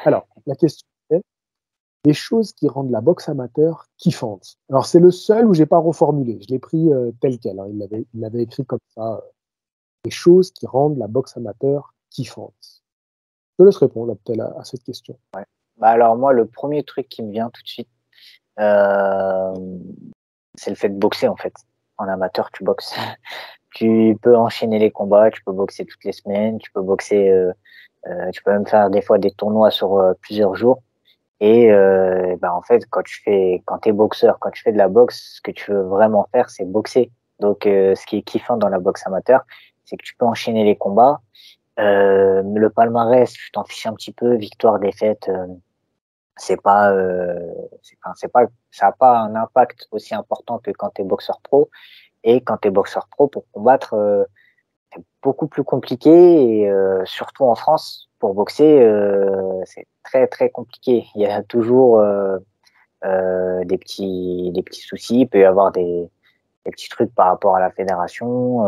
Alors, la question est, les choses qui rendent la boxe amateur kiffante. Alors, c'est le seul où j'ai pas reformulé. Je l'ai pris tel quel. Hein. Il l'avait écrit comme ça. Les choses qui rendent la boxe amateur kiffante. Je te laisse répondre peut-être à cette question.
Ouais. Alors moi, le premier truc qui me vient tout de suite, c'est le fait de boxer en fait. En amateur, tu boxes. Tu peux enchaîner les combats, tu peux boxer toutes les semaines, tu peux boxer, tu peux même faire des fois des tournois sur plusieurs jours. Et en fait, quand t'es boxeur, quand tu fais de la boxe, ce que tu veux vraiment faire, c'est boxer. Donc, ce qui est kiffant dans la boxe amateur, c'est que tu peux enchaîner les combats. Le palmarès, tu t'en fiches un petit peu, victoire, défaite, c'est pas, ça n'a pas un impact aussi important que quand t'es boxeur pro. Et quand t'es boxeur pro, pour combattre, c'est beaucoup plus compliqué et surtout en France, pour boxer, c'est très très compliqué. Il y a toujours des petits soucis. Il peut y avoir des petits trucs par rapport à la fédération,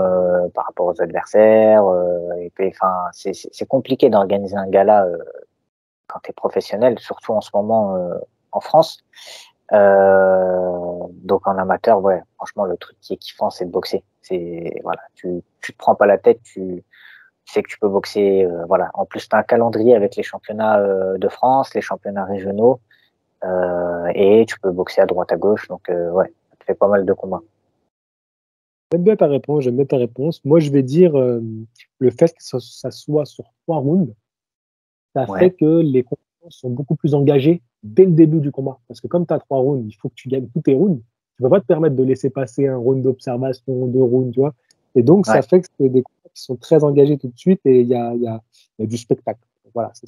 par rapport aux adversaires. Et puis, enfin, c'est compliqué d'organiser un gala quand tu es professionnel, surtout en ce moment en France. Donc en amateur, ouais, franchement, le truc qui est kiffant, c'est de boxer. C'est voilà, tu te prends pas la tête, tu sais que tu peux boxer. Voilà. En plus, tu as un calendrier avec les championnats de France, les championnats régionaux, et tu peux boxer à droite à gauche. Donc ouais, ça te fait pas mal de combats.
J'aime bien ta réponse, j'aime bien ta réponse. Moi, je vais dire le fait que ça soit sur 3 rounds, ça fait
Ouais,
que les combats sont beaucoup plus engagés dès le début du combat. Parce que comme tu as 3 rounds, il faut que tu gagnes tous tes rounds. Tu ne peux pas te permettre de laisser passer un round d'observation, 2 rounds, tu vois. Et donc, ça
ouais.
fait que c'est des combats qui sont très engagés tout de suite et il y a du spectacle. Voilà, ce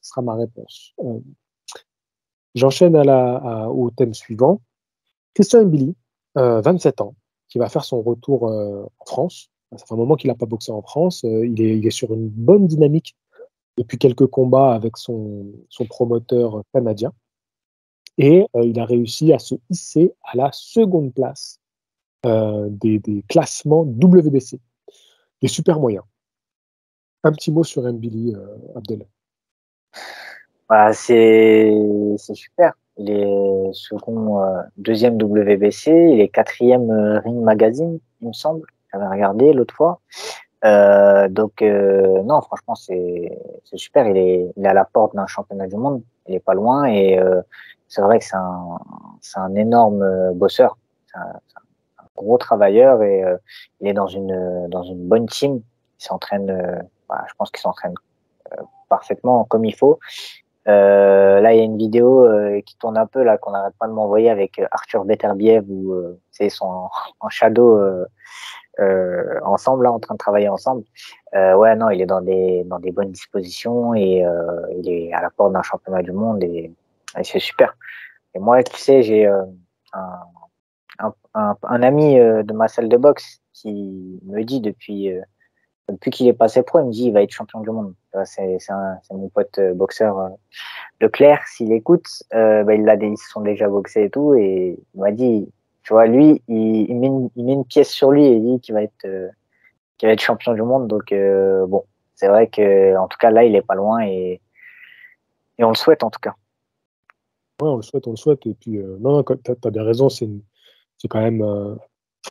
sera ma réponse. J'enchaîne au thème suivant. Christian Mbili, 27 ans, qui va faire son retour en France. Ça fait un moment qu'il n'a pas boxé en France. Il est sur une bonne dynamique depuis quelques combats avec son promoteur canadien. Et il a réussi à se hisser à la seconde place des classements WBC, des super moyens. Un petit mot sur Mbili, Abdel.
Bah, c'est super. Il est second, deuxième WBC, il est quatrième Ring Magazine, il me semble. J'avais regardé l'autre fois. Donc non, franchement, c'est super. Il est à la porte d'un championnat du monde. Il est pas loin et c'est vrai que c'est un énorme bosseur. C'est un gros travailleur et il est dans une bonne team. Il s'entraîne. Bah, je pense qu'il s'entraîne parfaitement comme il faut. Là, il y a une vidéo qui tourne un peu là qu'on n'arrête pas de m'envoyer avec Arthur Beterbiev où ils sont en shadow ensemble là, en train de travailler ensemble. Ouais, non, il est dans des bonnes dispositions et il est à la porte d'un championnat du monde et c'est super. Et moi, tu sais, j'ai un, un ami de ma salle de boxe qui me dit depuis qu'il est passé pro, il me dit il va être champion du monde. C'est mon pote boxeur Leclerc, s'il écoute, bah, ils se sont déjà boxés et tout, et il m'a dit, tu vois, lui, il met une pièce sur lui et il dit qu'il va être champion du monde. Donc bon, c'est vrai que en tout cas là, il est pas loin et on le souhaite en tout cas.
Ouais, on le souhaite, on le souhaite. Et puis, non, non, tu as bien raison, c'est quand même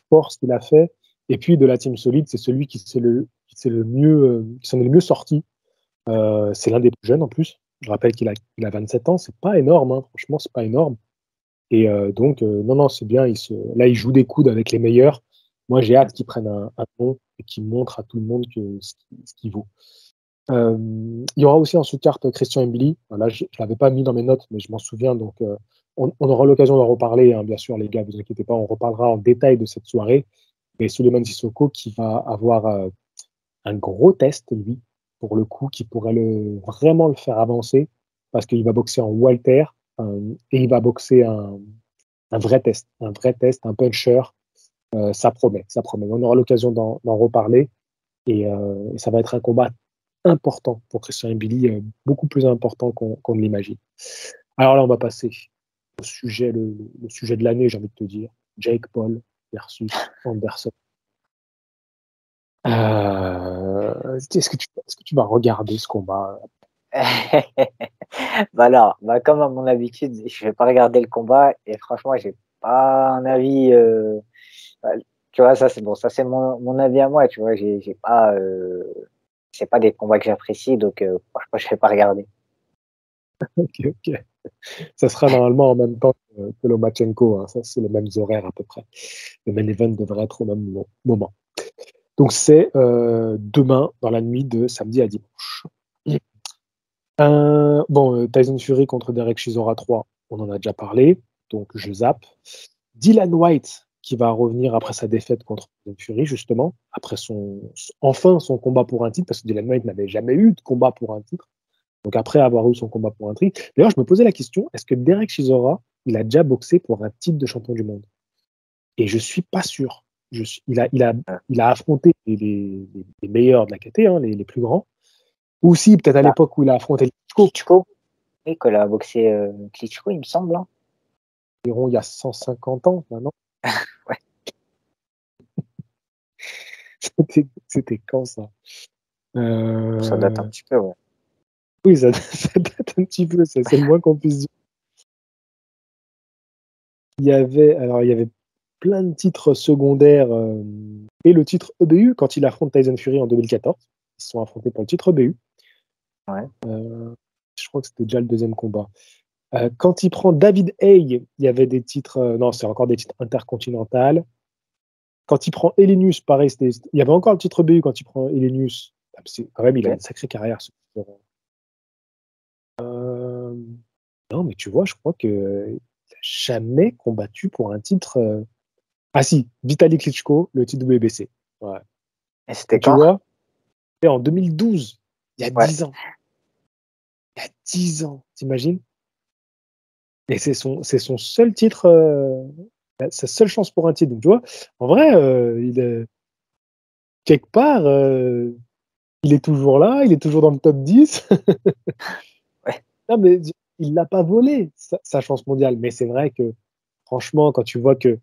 fort ce qu'il a fait. Et puis, de la team solide, c'est celui qui s'est le mieux, qui s'en est le mieux sorti. C'est l'un des plus jeunes en plus. Je rappelle qu'il a 27 ans, c'est pas énorme, hein. Franchement, c'est pas énorme. Et donc, non, non, c'est bien. Là, il joue des coudes avec les meilleurs. Moi, j'ai hâte qu'il prenne un nom et qu'il montre à tout le monde ce qu'il vaut. Il y aura aussi en sous-carte Christian Mbili. Là, je ne l'avais pas mis dans mes notes, mais je m'en souviens. Donc, on aura l'occasion d'en reparler, hein, bien sûr, les gars, vous inquiétez pas. On reparlera en détail de cette soirée. Mais Souleymane Sissoko qui va avoir un gros test, lui, pour le coup, qui pourrait vraiment le faire avancer, parce qu'il va boxer en Walter et il va boxer un vrai test, un puncher. Ça promet, ça promet. On aura l'occasion d'en reparler et ça va être un combat important pour Christian Mbili, beaucoup plus important qu'on ne l'imagine. Alors là, on va passer au sujet, le sujet de l'année, j'ai envie de te dire. Jake Paul versus Anderson. Est-ce que tu vas regarder ce combat?
Bah alors, bah comme à mon habitude, je vais pas regarder le combat et franchement, j'ai pas un avis. Bah, tu vois, ça c'est bon, ça c'est mon avis à moi. Tu vois, j'ai pas, c'est pas des combats que j'apprécie, donc franchement, je vais pas regarder.
Ok, ok. Ça sera normalement en même temps que Lomachenko, hein. Ça, c'est les mêmes horaires à peu près. Le main event devrait être au même moment. Donc c'est demain, dans la nuit de samedi à dimanche. Tyson Fury contre Derek Chisora 3, on en a déjà parlé, donc je zappe. Dylan White, qui va revenir après sa défaite contre Tyson Fury, justement, après enfin son combat pour un titre, parce que Dylan White n'avait jamais eu de combat pour un titre. Donc après avoir eu son combat pour un titre. D'ailleurs, je me posais la question, est-ce que Derek Chisora, il a déjà boxé pour un titre de champion du monde? Et je suis pas sûr. Il a affronté les meilleurs de la KT, hein, les plus grands. Ou si, peut-être à
Bah,
l'époque où il a affronté Klitschko,
Klitschko, oui, qu'il a boxé Klitschko, il me semble. Hein.
environ il y a 150 ans maintenant.
Ouais.
C'était quand ça?
Ça date un petit peu, ouais.
Oui, ça date un petit peu, c'est le moins qu'on puisse dire. Il y avait plein de titres secondaires et le titre EBU quand il affronte Tyson Fury en 2014. Ils se sont affrontés pour le titre EBU.
Ouais.
Je crois que c'était déjà le deuxième combat. Quand il prend David Haye, il y avait des titres, non, c'est encore des titres intercontinentales. Quand il prend Elenius, pareil, il y avait encore le titre BU quand il prend Elenius. Quand même, il a
Ok.
une sacrée carrière. Non, mais tu vois, je crois qu'il n'a jamais combattu pour un titre. Ah si, Vitaly Klitschko, le titre WBC. Ouais.
Et c'était
Tu
quand?
vois, et en 2012, il y a
Ouais.
10 ans. Il y a 10 ans, t'imagines? Et c'est son seul titre, sa seule chance pour un titre. Donc, tu vois, en vrai, quelque part, il est toujours là, il est toujours dans le top 10.
Ouais.
Non, mais il l'a pas volé, sa chance mondiale. Mais c'est vrai que, franchement, quand tu vois que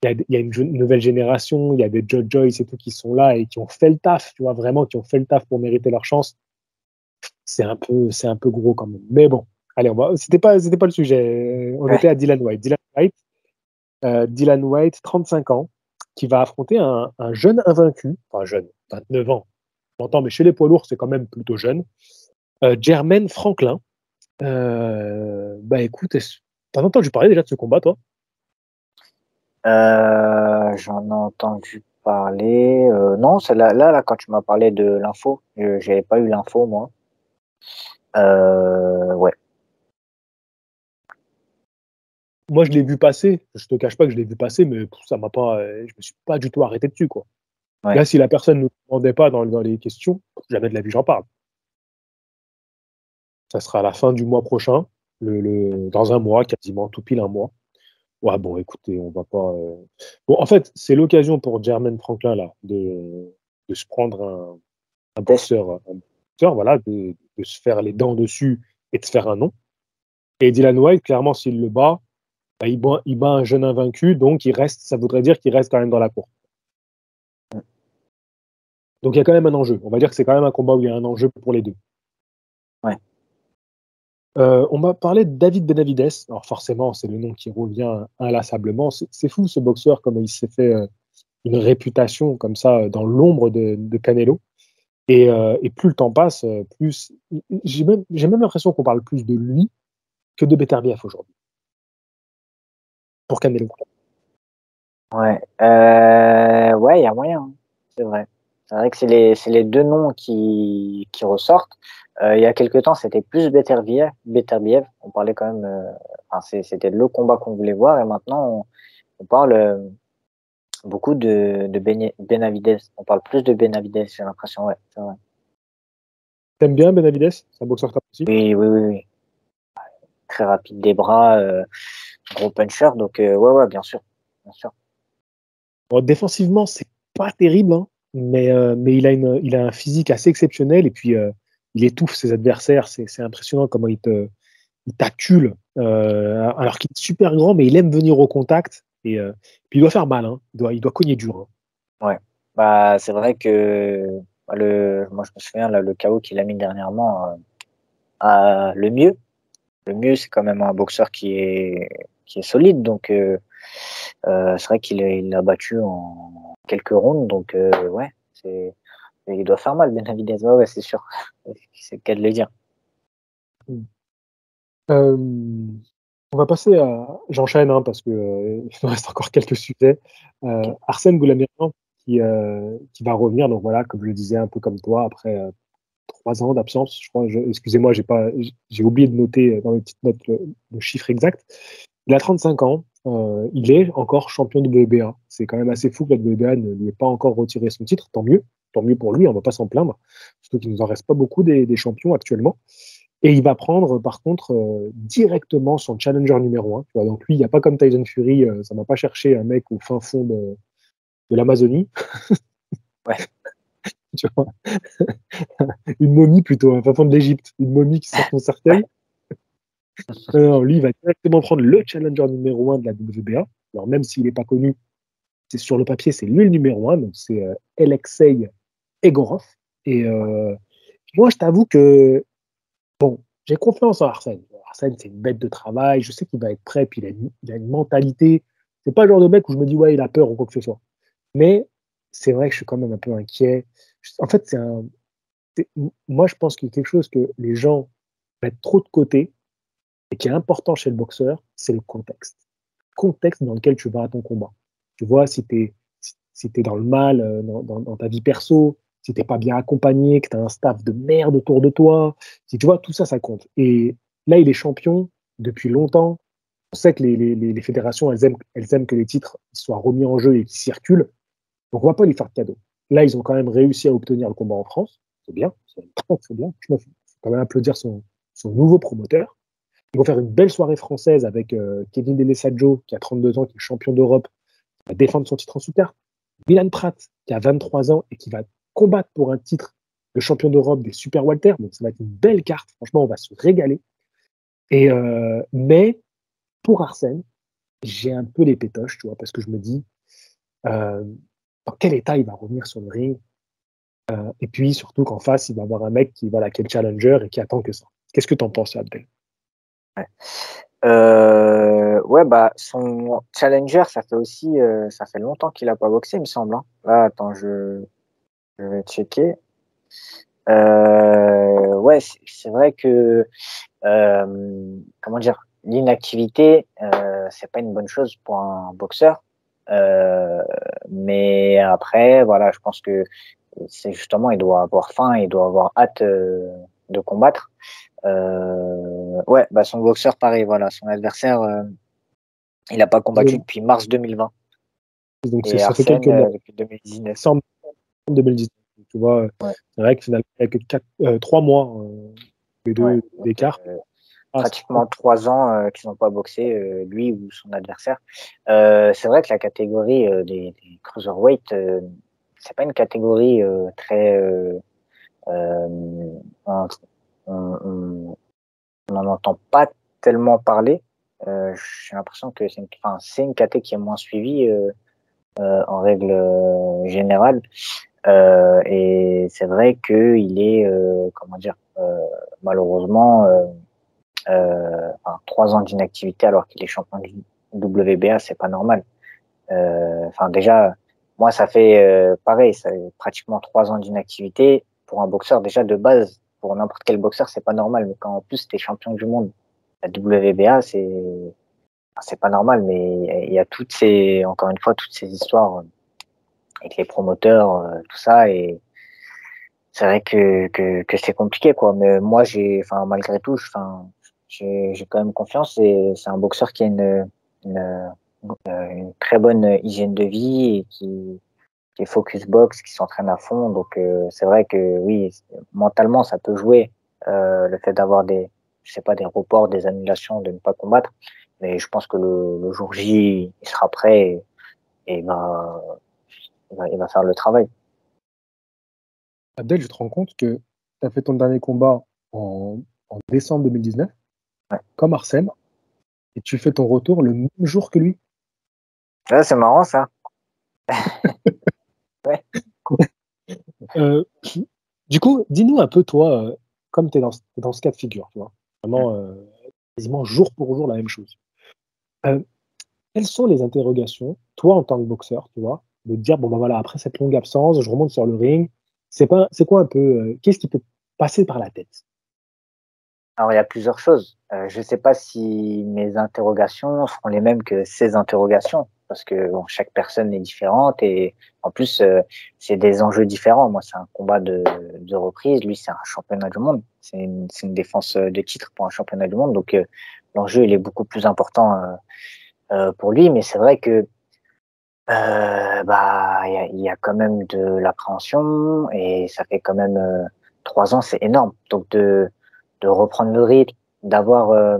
il y a une nouvelle génération, il y a des Joe Joyce et tout qui sont là et qui ont fait le taf, tu vois, vraiment, qui ont fait le taf pour mériter leur chance, c'est un peu gros quand même. Mais bon, allez, c'était pas le sujet. On
Ouais.
était à Dylan White. Dylan White, 35 ans, qui va affronter un jeune invaincu, enfin jeune, 29 ans, j'entends, mais chez les poids lourds, c'est quand même plutôt jeune, Jermaine Franklin. Bah écoute, t'as entendu parler déjà de ce combat, toi?
J'en ai entendu parler. Non, c'est là, quand tu m'as parlé de l'info, j'avais pas eu l'info, moi. Ouais.
Moi, je l'ai vu passer, je te cache pas que je l'ai vu passer, mais ça m'a pas, je me suis pas du tout arrêté dessus, quoi.
Ouais.
Là, si la personne ne me demandait pas dans les questions, jamais de la vie j'en parle. Ça sera à la fin du mois prochain, dans un mois, quasiment, tout pile un mois. Ouais, bon, écoutez, on va pas. Bon, en fait, c'est l'occasion pour Jermaine Franklin là de se prendre
Test.
un boxeur, voilà, de se faire les dents dessus et de se faire un nom. Et Dylan White, clairement, s'il le bat, bah, il bat un jeune invaincu, donc il reste. Ça voudrait dire qu'il reste quand même dans la cour. Donc il y a quand même un enjeu. On va dire que c'est quand même un combat où il y a un enjeu pour les deux.
Ouais.
On m'a parlé de David Benavides. Alors forcément, c'est le nom qui revient inlassablement. C'est fou ce boxeur, comme il s'est fait une réputation comme ça dans l'ombre de Canelo. Et plus le temps passe, plus j'ai même l'impression qu'on parle plus de lui que de Beterbiev aujourd'hui pour Canelo.
Ouais. Ouais, il y a moyen. Hein. C'est vrai. C'est vrai que c'est les deux noms qui ressortent. Il y a quelques temps, c'était plus Beterbiev. On parlait quand même. Enfin, c'était le combat qu'on voulait voir. Et maintenant, on parle beaucoup de Benavidez. On parle plus de Benavidez, j'ai l'impression. Ouais, c'est vrai.
T'aimes bien Benavides? C'est un boxeur que t'apprécies?
Oui, oui, oui, oui. Très rapide des bras, gros puncher. Donc, ouais, ouais, bien sûr. Bien sûr.
Bon, défensivement, c'est pas terrible, hein, mais il a un physique assez exceptionnel et puis il étouffe ses adversaires. C'est impressionnant comment il t'accule alors qu'il est super grand, mais il aime venir au contact. Et puis il doit faire mal, hein. Il doit cogner dur, hein.
Ouais. Bah, c'est vrai que moi, je me souviens, là, le KO qu'il a mis dernièrement, le mieux, c'est quand même un boxeur qui est solide. Donc, c'est vrai il l'a battu en quelques rounds. Donc, ouais, il doit faire mal, Benavidez. Ouais, ouais, c'est sûr. C'est le cas de le dire.
Euh, on va passer à. J'enchaîne hein, parce que il me reste encore quelques sujets.
Ok.
Arsène Goulamirian qui va revenir. Donc voilà, comme je le disais, un peu comme toi, après 3 ans d'absence, je crois. Excusez-moi, j'ai oublié de noter dans mes petites notes le chiffre exact. Il a 35 ans. Il est encore champion de WBA. C'est quand même assez fou que la WBA ne lui ait pas encore retiré son titre. Tant mieux pour lui. On ne va pas s'en plaindre. Surtout qu'il ne nous en reste pas beaucoup des champions actuellement. Et il va prendre, par contre, directement son challenger numéro 1. Tu vois, donc lui, il n'y a pas comme Tyson Fury, ça ne va pas chercher un mec au fin fond de l'Amazonie.
Ouais.
tu vois. Une momie plutôt, un fond de l'Égypte, une momie qui sort son cercueil. Non, lui, il va directement prendre le challenger numéro 1 de la WBA. Alors, même s'il n'est pas connu, c'est sur le papier, c'est lui le numéro 1, donc c'est Alexei Egorov. Et moi, je t'avoue que, bon, j'ai confiance en Arsène. Arsène, c'est une bête de travail, je sais qu'il va être prêt, puis il a une mentalité. C'est pas le genre de mec où je me dis, ouais, il a peur ou quoi que ce soit. Mais c'est vrai que je suis quand même un peu inquiet. En fait, moi, je pense qu'il y a quelque chose que les gens mettent trop de côté et qui est important chez le boxeur, c'est le contexte. Le contexte dans lequel tu vas à ton combat. Tu vois, si t'es dans le mal dans ta vie perso, si t'es pas bien accompagné, que tu as un staff de merde autour de toi, si tu vois, tout ça, ça compte. Et là, il est champion depuis longtemps. On sait que les fédérations, elles aiment que les titres soient remis en jeu et qu'ils circulent. Donc, on va pas lui faire de cadeau. Là, ils ont quand même réussi à obtenir le combat en France. C'est bien, c'est très bien. Il faut quand même applaudir son nouveau promoteur. Ils vont faire une belle soirée française avec Kevin Delesaggio, qui a 32 ans, qui est champion d'Europe, qui va défendre son titre en sous-carte. Milan Pratt, qui a 23 ans et qui va combattre pour un titre de champion d'Europe des Super Walter. Donc, ça va être une belle carte. Franchement, on va se régaler. Mais pour Arsène, j'ai un peu les pétoches, tu vois, parce que je me dis, euh, dans quel état il va revenir sur le ring. Et puis, surtout qu'en face, il va avoir un mec qui est le challenger et qui attend que ça. Qu'est-ce que tu en penses, Abdel?
Ouais. Ouais, bah son challenger, ça fait longtemps qu'il a pas boxé, il me semble. Hein. Là, attends, je vais checker. Ouais, c'est vrai que comment dire, l'inactivité, c'est pas une bonne chose pour un boxeur. Mais après, voilà, je pense que c'est justement, il doit avoir faim, il doit avoir hâte de combattre. Ouais, bah son boxeur, pareil, voilà, son adversaire, il n'a pas combattu
Désolé.
depuis mars 2020
Donc,
et
ça fait quelques
Arsène
mois,
depuis 2019.
décembre 2019. Tu vois,
Ouais,
c'est vrai que finalement, il n'y a que 3 mois, les
ouais.
deux
Donc,
d'écart. Ah,
pratiquement 3 ans qu'ils n'ont pas boxé, lui ou son adversaire. C'est vrai que la catégorie des cruiserweight, c'est pas une catégorie très. On on n'en entend pas tellement parler. J'ai l'impression que c'est une caté qui est moins suivie en règle générale. Et c'est vrai qu'il est, comment dire, malheureusement, 3 ans d'inactivité alors qu'il est champion du WBA, c'est pas normal. Déjà, moi, ça fait pareil, ça fait pratiquement 3 ans d'inactivité pour un boxeur. Déjà, de base, pour n'importe quel boxeur, c'est pas normal. Mais quand en plus, tu es champion du monde, la WBA, c'est pas normal. Mais il y a encore une fois, toutes ces histoires avec les promoteurs, tout ça. Et c'est vrai que c'est compliqué, quoi. Mais moi, malgré tout, j'ai quand même confiance. Et c'est un boxeur qui a une, une très bonne hygiène de vie et qui est focus box, qui s'entraîne à fond. Donc, c'est vrai que oui, mentalement, ça peut jouer, le fait d'avoir je sais pas, des reports, des annulations, de ne pas combattre. Mais je pense que le jour J, il sera prêt et il va faire le travail.
Abdel, je te rends compte que tu as fait ton dernier combat en décembre 2019,
Ouais.
comme Arsène, et tu fais ton retour le même jour que lui.
Ouais, c'est marrant, ça. Ouais.
Euh, du coup, dis-nous un peu, toi, comme tu es dans ce cas de figure, tu vois, vraiment quasiment jour pour jour la même chose. Euh, Quelles sont les interrogations, toi, en tant que boxeur, tu vois, de te dire, bon, ben voilà, après cette longue absence, je remonte sur le ring, c'est quoi un peu, qu'est-ce qui peut passer par la tête?
Alors, il y a plusieurs choses. Je ne sais pas si mes interrogations seront les mêmes que ces interrogations, parce que bon, chaque personne est différente et en plus, c'est des enjeux différents. Moi, c'est un combat de reprise. Lui, c'est un championnat du monde. C'est une défense de titre pour un championnat du monde. Donc, l'enjeu, il est beaucoup plus important pour lui. Mais c'est vrai que il y a quand même de l'appréhension et ça fait quand même 3 ans, c'est énorme. Donc de reprendre le rythme, d'avoir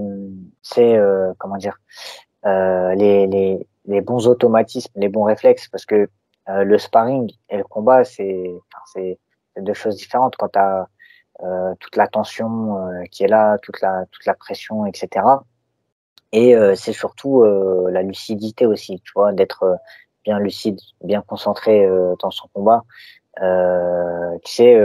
comment dire les bons automatismes, les bons réflexes, parce que le sparring et le combat, c'est c'est deux choses différentes quand tu as toute la tension qui est là, toute la pression, etc. Et c'est surtout la lucidité aussi, tu vois, d'être bien lucide, bien concentré dans son combat. Tu sais,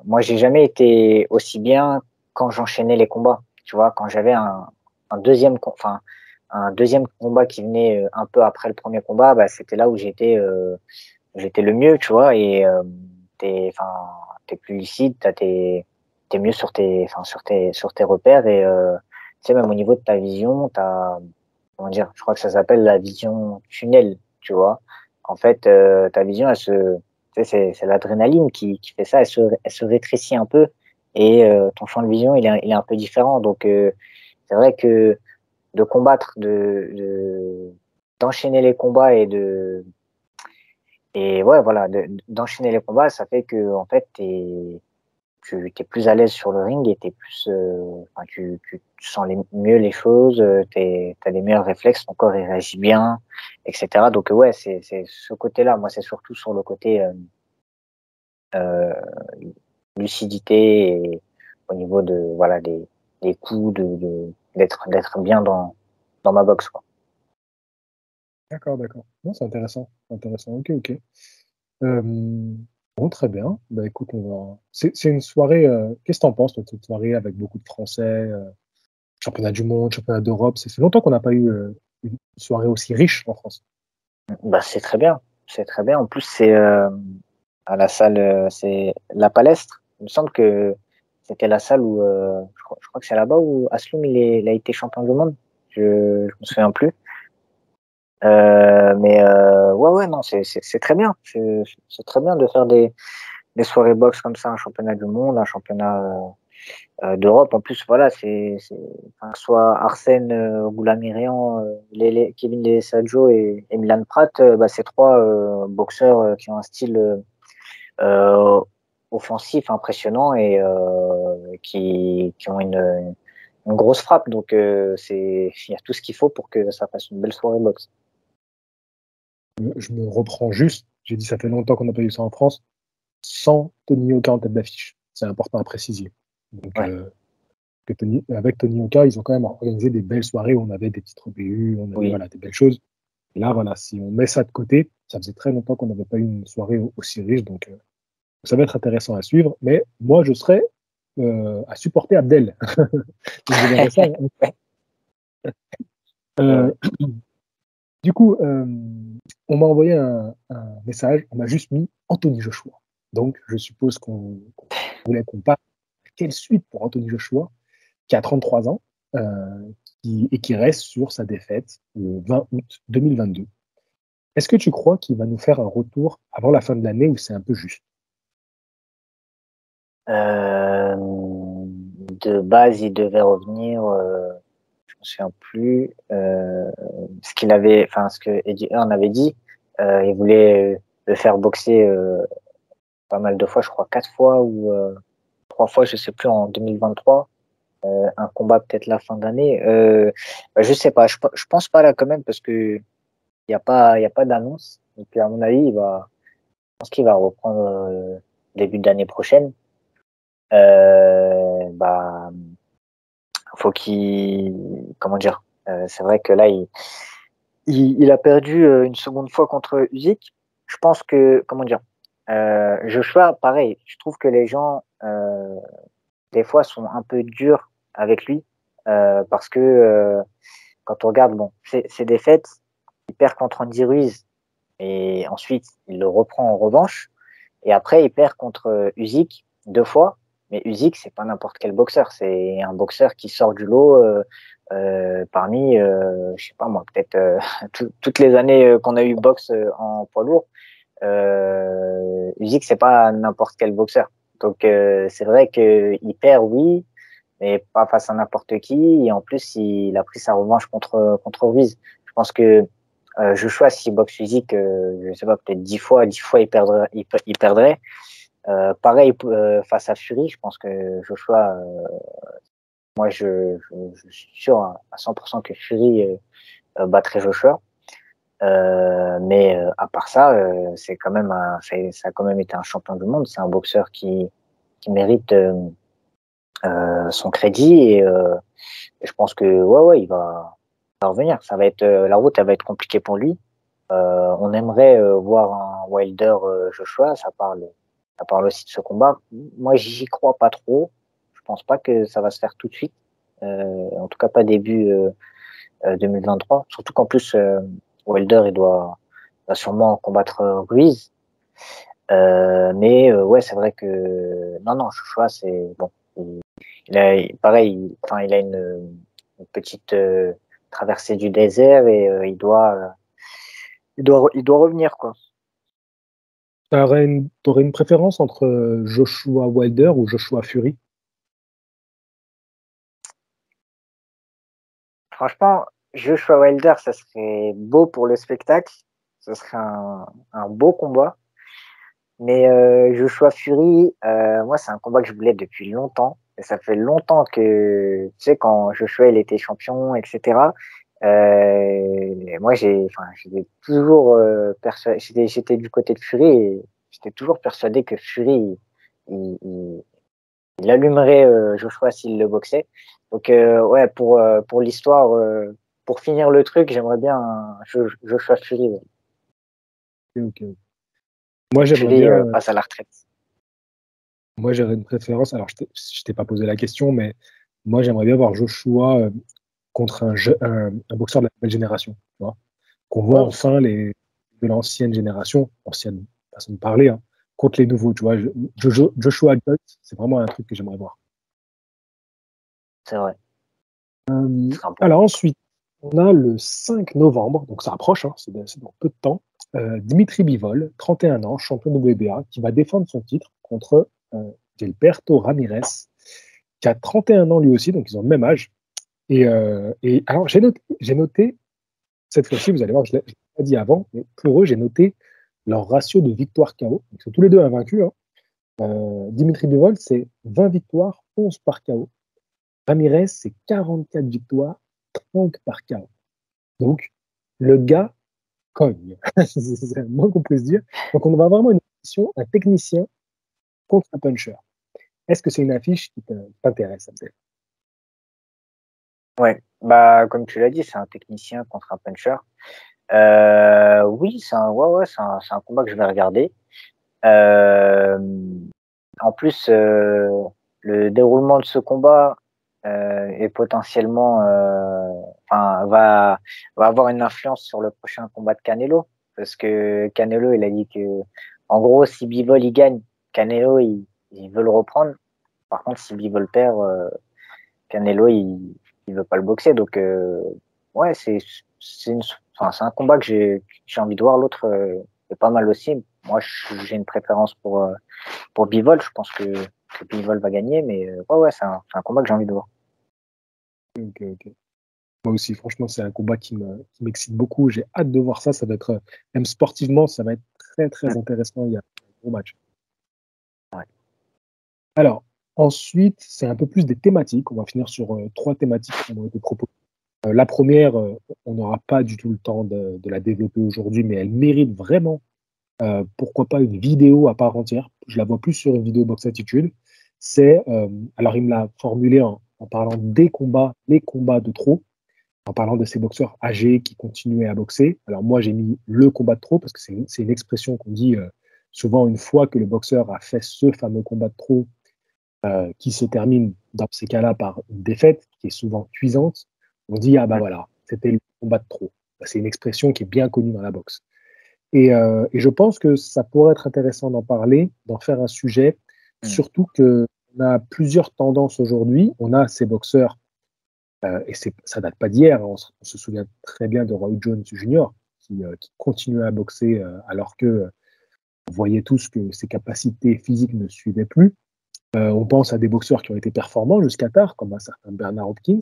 moi, j'ai jamais été aussi bien quand j'enchaînais les combats. Tu vois, quand j'avais un deuxième combat qui venait un peu après le premier combat, bah, c'était là où j'étais le mieux, tu vois, et t'es plus lucide, t'es mieux sur tes repères et tu sais, même au niveau de ta vision, comment dire, je crois que ça s'appelle la vision tunnel, tu vois. En fait, ta vision, tu sais, c'est l'adrénaline qui fait ça, elle se rétrécit un peu et ton champ de vision, il est un peu différent. Donc, c'est vrai que de combattre, d'enchaîner les combats et ouais, voilà, d'enchaîner les combats, ça fait que en fait, tu es plus à l'aise sur le ring et t'es plus, enfin, tu sens mieux les choses, t'as des meilleurs réflexes, ton corps il réagit bien, etc. Donc ouais, c'est ce côté-là. Moi, c'est surtout sur le côté euh, lucidité et au niveau de voilà des coups, d'être bien dans ma boxe, quoi.
D'accord, d'accord. Non, c'est intéressant. Intéressant. Ok, ok. Euh, bon, très bien. Bah écoute, on va. C'est une soirée. Qu'est-ce que t'en penses, toi, de cette soirée avec beaucoup de Français, championnat du monde, championnat d'Europe? Ça fait longtemps qu'on n'a pas eu une soirée aussi riche en France.
Bah c'est très bien, c'est très bien. En plus, c'est à la salle, c'est la Palestre. Il me semble que c'était la salle où, je crois que c'est là-bas où Asloum il a été champion du monde. Je me souviens plus. Mais ouais, ouais, non, c'est très bien. C'est très bien de faire des soirées boxe comme ça, un championnat du monde, un championnat d'Europe. En plus, voilà, enfin, que ce soit Arsène Goulamirian, Kevin Lesadjo et Milan Prat, bah, c'est trois boxeurs qui ont un style euh, offensif impressionnant et qui ont une grosse frappe. Donc, il y a tout ce qu'il faut pour que ça fasse une belle soirée boxe.
Je me reprends juste. J'ai dit, ça fait longtemps qu'on n'a pas eu ça en France, sans Tony Yoka en tête d'affiche. C'est important à préciser. Donc,
Ouais,
avec Tony Yoka, ils ont quand même organisé des belles soirées où on avait des titres BU, on avait
oui.
voilà, des belles choses. Et là, voilà, si on met ça de côté, ça faisait très longtemps qu'on n'avait pas eu une soirée aussi riche. Donc, ça va être intéressant à suivre. Mais moi, je serai à supporter Abdel. Donc, je verrai ça.
Ouais.
Euh, du coup, on m'a envoyé un message. On m'a juste mis Anthony Joshua. Donc, je suppose qu'on voulait qu'on parle de quelle suite pour Anthony Joshua, qui a 33 ans, et qui reste sur sa défaite le 20 août 2022. Est-ce que tu crois qu'il va nous faire un retour avant la fin de l'année ou c'est un peu juste?
De base, il devait revenir, je me souviens plus, ce que Eddie Hearn avait dit. Il voulait le faire boxer pas mal de fois, je crois 4 fois ou 3 fois, je sais plus, en 2023. Un combat peut-être la fin d'année. Bah, je sais pas, je pense pas là quand même parce que il y a pas d'annonce. Donc à mon avis, je pense qu'il va reprendre début d'année prochaine. Bah, faut comment dire, c'est vrai que là, il a perdu une seconde fois contre Usyk. Je pense que, comment dire, Joshua, pareil, je trouve que les gens, des fois, sont un peu durs avec lui, parce que quand on regarde, bon, ses défaites, il perd contre Andy Ruiz, et ensuite, il le reprend en revanche, et après, il perd contre Usyk 2 fois. Mais Usyk, c'est pas n'importe quel boxeur. C'est un boxeur qui sort du lot parmi, je sais pas moi, peut-être toutes les années qu'on a eu boxe en poids lourd. Usyk, c'est pas n'importe quel boxeur. Donc c'est vrai qu'il perd, oui, mais pas face à n'importe qui. Et en plus, il a pris sa revanche contre Ruiz. Je pense que Joshua, s'il boxe physique, je sais pas, peut-être 10 fois, 10 fois, il perdrait. Pareil face à Fury, je pense que Joshua, moi, je suis sûr à 100% que Fury battrait Joshua. Mais à part ça, c'est quand même ça a quand même été un champion du monde. C'est un boxeur qui mérite son crédit et je pense que ouais, il va revenir. Ça va être la route, elle va être compliquée pour lui. On aimerait voir un Wilder Joshua. Ça parle aussi de ce combat. Moi, j'y crois pas trop. Je pense pas que ça va se faire tout de suite. En tout cas, pas début 2023. Surtout qu'en plus, Wilder, va sûrement combattre Ruiz. Mais ouais, c'est vrai que non, Joshua, c'est bon. Pareil, enfin, il a une petite traversée du désert et il doit revenir quoi.
T'aurais une préférence entre Joshua Wilder ou Joshua Fury?
Franchement, Joshua Wilder, ça serait beau pour le spectacle. Ce serait un beau combat. Mais Joshua Fury, moi, c'est un combat que je voulais depuis longtemps. Et ça fait longtemps que, tu sais, quand Joshua il était champion, etc. Moi, j'étais toujours persuadé, j'étais du côté de Fury et j'étais toujours persuadé que Fury, il, il, il allumerait Joshua s'il le boxait. Donc, ouais, pour l'histoire, pour finir le truc, j'aimerais bien Joshua Fury. Ouais.
Ok, ok. Moi, j'aimerais
Fury
bien.
passe à la retraite.
Moi, j'aurais une préférence. Alors, je t'ai pas posé la question, mais moi, j'aimerais bien voir Joshua contre un boxeur de la nouvelle génération. Tu vois, qu'on voit
Ouais,
enfin de l'ancienne génération, ancienne façon de parler, hein, contre les nouveaux. Tu vois, Joshua Jones, c'est vraiment un truc que j'aimerais voir.
c'est vrai. Ce sera bon.
Alors ensuite, on a le 5 novembre, donc ça approche, hein, c'est dans peu de temps. Dimitri Bivol, 31 ans, champion WBA, qui va défendre son titre contre Gilberto Ramirez, qui a 31 ans lui aussi, donc ils ont le même âge. Et alors, j'ai noté, cette fois-ci, vous allez voir, je ne l'ai pas dit avant, mais pour eux, j'ai noté leur ratio de victoire KO. Ils sont tous les deux invaincus. Hein. Dimitri Bivol, c'est 20 victoires, 11 par KO. Ramirez, c'est 44 victoires, 30 par KO. Donc, le gars cogne. C'est le moins qu'on puisse dire. Donc, on va avoir vraiment une opposition, un technicien contre un puncher. Est-ce que c'est une affiche qui t'intéresse, Abdel?
Ouais, bah comme tu l'as dit, c'est un technicien contre un puncher. Oui, c'est un combat que je vais regarder. Euh, En plus, le déroulement de ce combat est potentiellement, va avoir une influence sur le prochain combat de Canelo, parce que Canelo, il a dit que, en gros, si Bivol il gagne, Canelo il veut le reprendre. Par contre, si Bivol perd, Canelo il veut pas le boxer. Donc, ouais, c'est un combat que j'ai envie de voir. L'autre est pas mal aussi. Moi, j'ai une préférence pour Bivol. Je pense que Bivol va gagner, mais ouais, c'est un combat que j'ai envie de voir.
Ok, ok. Moi aussi, franchement, c'est un combat qui m'excite beaucoup. J'ai hâte de voir ça. Ça va être, même sportivement, ça va être très, très intéressant. Il y a un gros match.
Ouais.
Alors, ensuite, c'est un peu plus des thématiques. On va finir sur trois thématiques qui ont été proposées. La première, on n'aura pas du tout le temps de la développer aujourd'hui, mais elle mérite vraiment, pourquoi pas, une vidéo à part entière. Je la vois plus sur une vidéo Box Attitude. Alors il me l'a formulé en parlant des combats, les combats de trop, en parlant de ces boxeurs âgés qui continuaient à boxer. Alors moi, j'ai mis le combat de trop parce que c'est une expression qu'on dit souvent une fois que le boxeur a fait ce fameux combat de trop qui se termine dans ces cas-là par une défaite qui est souvent cuisante. On dit ah bah voilà, c'était le combat de trop. C'est une expression qui est bien connue dans la boxe. Et je pense que ça pourrait être intéressant d'en parler, d'en faire un sujet,
Mm.
surtout qu'on a plusieurs tendances aujourd'hui. On a ces boxeurs et ça date pas d'hier. Hein. On se souvient très bien de Roy Jones Jr. Qui continuait à boxer alors que on voyait tous que ses capacités physiques ne suivaient plus. On pense à des boxeurs qui ont été performants jusqu'à tard, comme un certain Bernard Hopkins.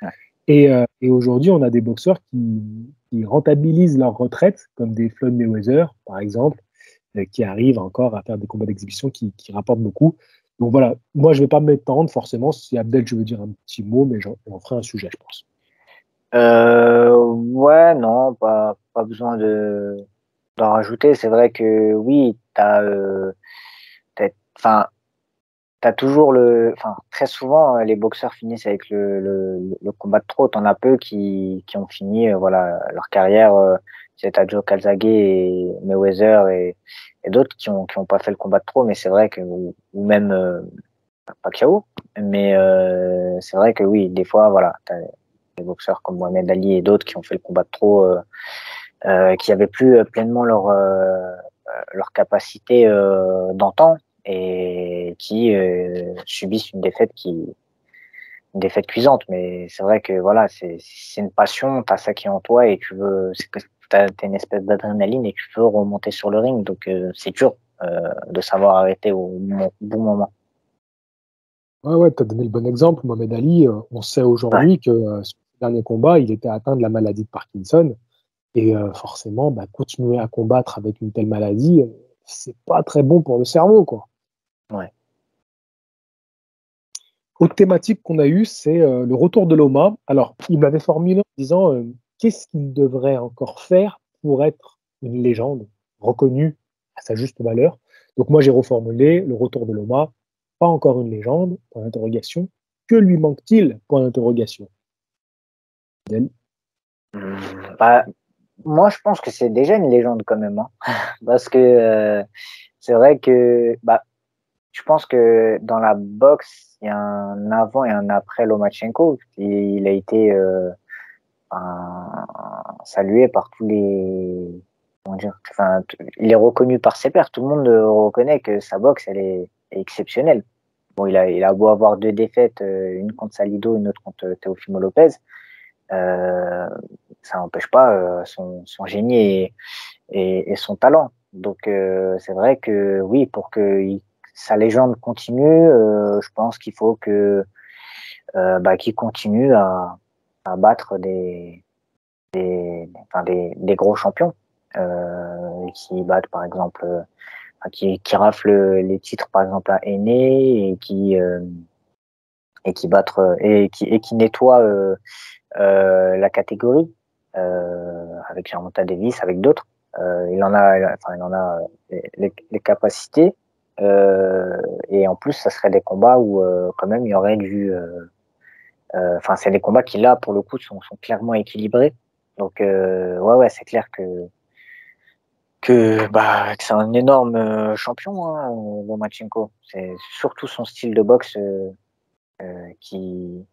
Ouais.
Et aujourd'hui, on a des boxeurs qui rentabilisent leur retraite, comme des Floyd Mayweather, par exemple, qui arrivent encore à faire des combats d'exhibition qui rapportent beaucoup. Donc voilà, moi, je ne vais pas m'étendre forcément. Si Abdel, je veux dire un petit mot, mais j'en ferai un sujet, je pense.
Ouais, non, pas pas besoin d'en rajouter. C'est vrai que oui, t'as toujours très souvent, les boxeurs finissent avec le combat de trop. T'en as peu qui ont fini, voilà, leur carrière. C'est Joe Calzaghe et Mayweather et d'autres qui ont pas fait le combat de trop. Mais c'est vrai que, ou même, Pacquiao. Mais, c'est vrai que oui, des fois, voilà, t'as des boxeurs comme Mohamed Ali et d'autres qui ont fait le combat de trop, qui avaient plus pleinement leur capacité, d'antan et qui subissent une défaite cuisante. Mais c'est vrai que voilà, c'est une passion, t'as ça qui est en toi et tu veux, c'est que t'as une espèce d'adrénaline et tu veux remonter sur le ring. Donc c'est dur de savoir arrêter au bon moment.
Ouais, tu as donné le bon exemple. Mohamed Ali, on sait
Ouais.
aujourd'hui que son dernier combat, il était atteint de la maladie de Parkinson. Et forcément, continuer à combattre avec une telle maladie, c'est pas très bon pour le cerveau, quoi.
Ouais.
Autre thématique qu'on a eue, c'est le retour de Loma. Alors, il m'avait formulé en disant qu'est-ce qu'il devrait encore faire pour être une légende reconnue à sa juste valeur. Donc moi, j'ai reformulé le retour de Loma, pas encore une légende, point d'interrogation. Que lui manque-t-il, point d'interrogation.
Bah, moi, je pense que c'est déjà une légende quand même, hein. Parce que c'est vrai que je pense que dans la boxe, il y a un avant et un après Lomachenko. Il a été salué par tous les. Comment dire, il est reconnu par ses pairs. Tout le monde reconnaît que sa boxe, elle est exceptionnelle. Bon, il a beau avoir deux défaites, une contre Salido, une autre contre Teofimo Lopez. Euh, Ça n'empêche pas son génie et son talent. Donc c'est vrai que oui, pour que sa légende continue, je pense qu'il faut qu'il continue à battre des gros champions qui battent par exemple, qui raflent les titres par exemple à Aîné et qui battent et qui nettoient la catégorie avec Gervonta Davis, avec d'autres. Il en a les capacités. Et en plus, ça serait des combats où quand même il y aurait c'est des combats qui là pour le coup sont clairement équilibrés. Donc ouais, c'est clair que c'est un énorme champion, hein, Lomachenko. C'est surtout son style de boxe qui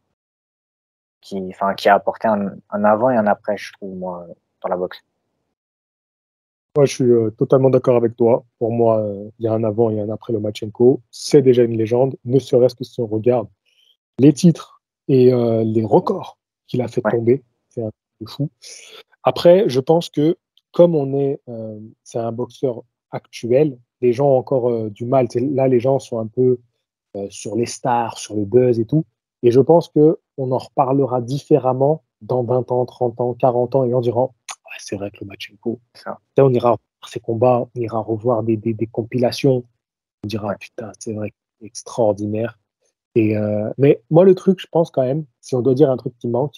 qui a apporté un avant et un après, je trouve, moi, dans la boxe.
Moi, je suis totalement d'accord avec toi. Pour moi, il y a un avant et un après Lomachenko. C'est déjà une légende, ne serait-ce que si on regarde les titres et les records qu'il a fait
Ouais,
tomber. C'est un truc de fou. Après, je pense que comme c'est un boxeur actuel, les gens ont encore du mal. Là, les gens sont un peu sur les stars, sur le buzz et tout. Et je pense que on en reparlera différemment dans 20 ans, 30 ans, 40 ans, et on dira, ouais, c'est vrai que Lomachenko,
c'est ça.
on ira revoir ses combats, on ira revoir des compilations, on dira,
Ouais.
putain, c'est vrai, extraordinaire. Mais moi, le truc, je pense quand même, si on doit dire un truc qui manque,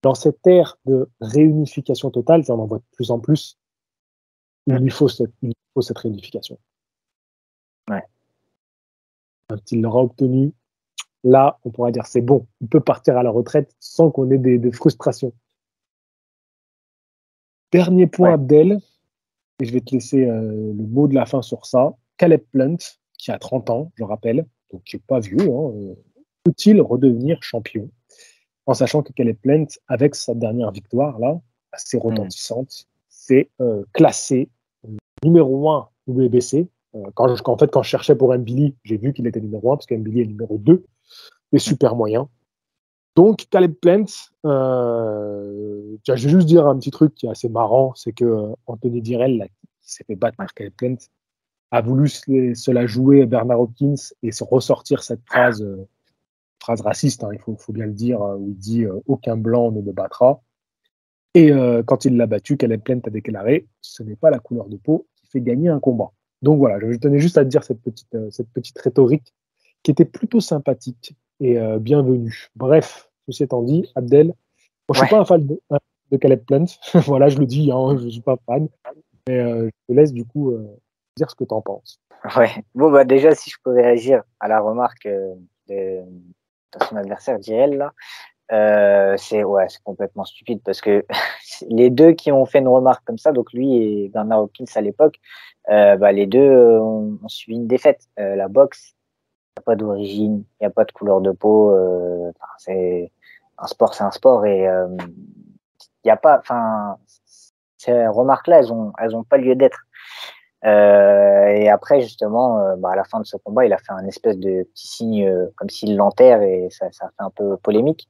dans cette ère de réunification totale, on en voit de plus en plus,
Mm.
il lui faut cette réunification.
Ouais.
Quand il l'aura obtenu, là, on pourra dire c'est bon, il peut partir à la retraite sans qu'on ait des frustrations. Dernier point,
Ouais.
Abdel, et je vais te laisser le mot de la fin sur ça. Caleb Plant, qui a 30 ans, je rappelle, donc qui n'est pas vieux, hein, peut-il redevenir champion? En sachant que Caleb Plant, avec sa dernière victoire, là, assez
Mm.
retentissante, c'est classé numéro 1 WBC. Quand je cherchais pour Mbili, j'ai vu qu'il était numéro 1 parce qu'Mbili est numéro 2 des
Mm.
super moyens. Donc, Caleb Plant, je vais juste dire un petit truc qui est assez marrant, c'est que Anthony Direl, là, qui s'est fait battre
Ouais.
par Caleb Plant, a voulu se la jouer à Bernard Hopkins et se ressortir cette phrase raciste, hein, faut bien le dire, où il dit aucun blanc ne me battra. Et quand il l'a battu, Caleb Plant a déclaré ce n'est pas la couleur de peau qui fait gagner un combat. Donc voilà, je tenais juste à te dire cette petite rhétorique qui était plutôt sympathique et bienvenue. Bref, ceci étant dit, Abdel, moi, je suis
Ouais.
pas un fan de Caleb Plant. Voilà, je le dis, hein, je ne suis pas fan. Mais je te laisse du coup dire ce que tu en penses.
Ouais. Bon, bah, déjà, si je peux réagir à la remarque de son adversaire, Jirel, là, c'est complètement stupide parce que les deux qui ont fait une remarque comme ça, donc lui et Bernard Hopkins à l'époque, les deux ont suivi une défaite. La boxe, il n'y a pas d'origine, il n'y a pas de couleur de peau. C'est un sport et il n'y a pas. Enfin, ces remarques-là, elles ont pas lieu d'être. Et après, justement, à la fin de ce combat, il a fait un espèce de petit signe comme s'il l'enterre et ça a fait un peu polémique.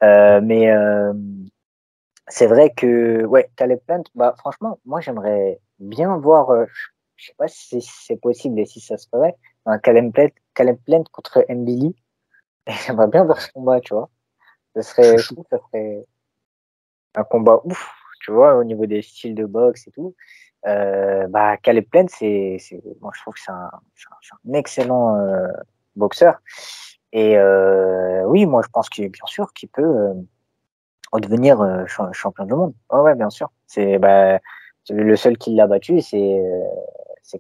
Mais c'est vrai que ouais, Caleb Plant, franchement, moi j'aimerais bien voir, je sais pas si c'est possible et si ça se ferait, un Caleb Plant contre Mbili. J'aimerais bien voir ce combat, tu vois. Je trouve que ça serait un combat ouf, tu vois, au niveau des styles de boxe et tout. Caleb Plant, moi je trouve que c'est un excellent boxeur. Et oui, moi je pense qu'il bien sûr qu'il peut devenir champion du monde. Ouais, bien sûr. Le seul qui l'a battu, c'est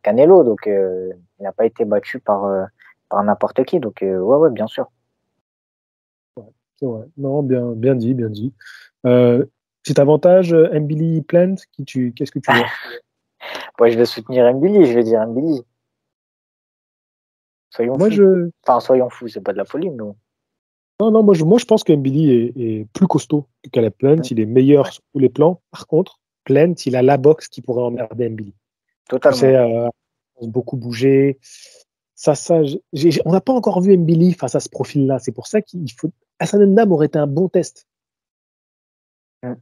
Canelo, donc il n'a pas été battu par n'importe qui. Donc ouais, bien sûr.
C'est vrai. Non, bien dit, bien dit. Petit avantage, Mbili Plant, qu'est-ce que tu vois?
Moi, je vais soutenir Mbili, je vais dire Mbili. Soyons
Moi,
fous.
je,
Enfin, soyons fous, c'est pas de la folie, mais bon.
non, moi, je pense que Mbili est plus costaud que Caleb Plant. Il est meilleur
Ouais,
sur tous les plans. Par contre, Plant, il a la boxe qui pourrait emmerder Mbili. Tu sais,
totalement.
beaucoup bouger. On n'a pas encore vu Mbili face à ce profil-là. C'est pour ça qu'il faut. Hassan Ndam aurait été un bon test.
Mm.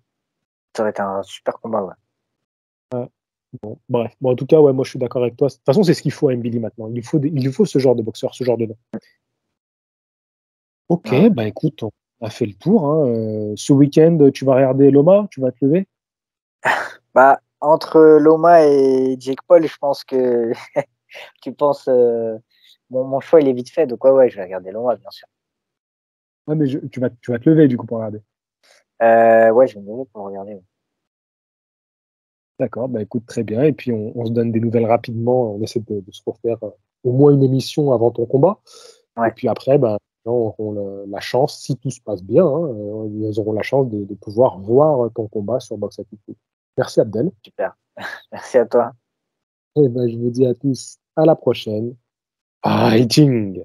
Ça aurait été un super combat, ouais.
Bon, bref. Bon, en tout cas, ouais, moi, je suis d'accord avec toi. De toute façon, c'est ce qu'il faut à Mbili maintenant. Il lui faut ce genre de boxeur, ce genre de nom. Ok,
Ouais.
bah écoute, on a fait le tour, hein. Ce week-end, tu vas regarder Loma, tu vas te lever?
Entre Loma et Jake Paul, je pense que tu penses. Mon choix, il est vite fait, donc ouais, je vais regarder Loma, bien sûr.
Ouais, mais tu vas te lever du coup pour regarder.
Ouais, je vais me lever pour regarder. Ouais.
D'accord, bah écoute, très bien. Et puis on se donne des nouvelles rapidement. On essaie de se refaire au moins une émission avant ton combat. Et
Ouais,
puis après, ben, les gens auront la chance, si tout se passe bien, hein, ils auront la chance de pouvoir voir ton combat sur Box Attitude. Merci Abdel.
super. Merci à toi.
Et ben, je vous dis à tous à la prochaine. Fighting!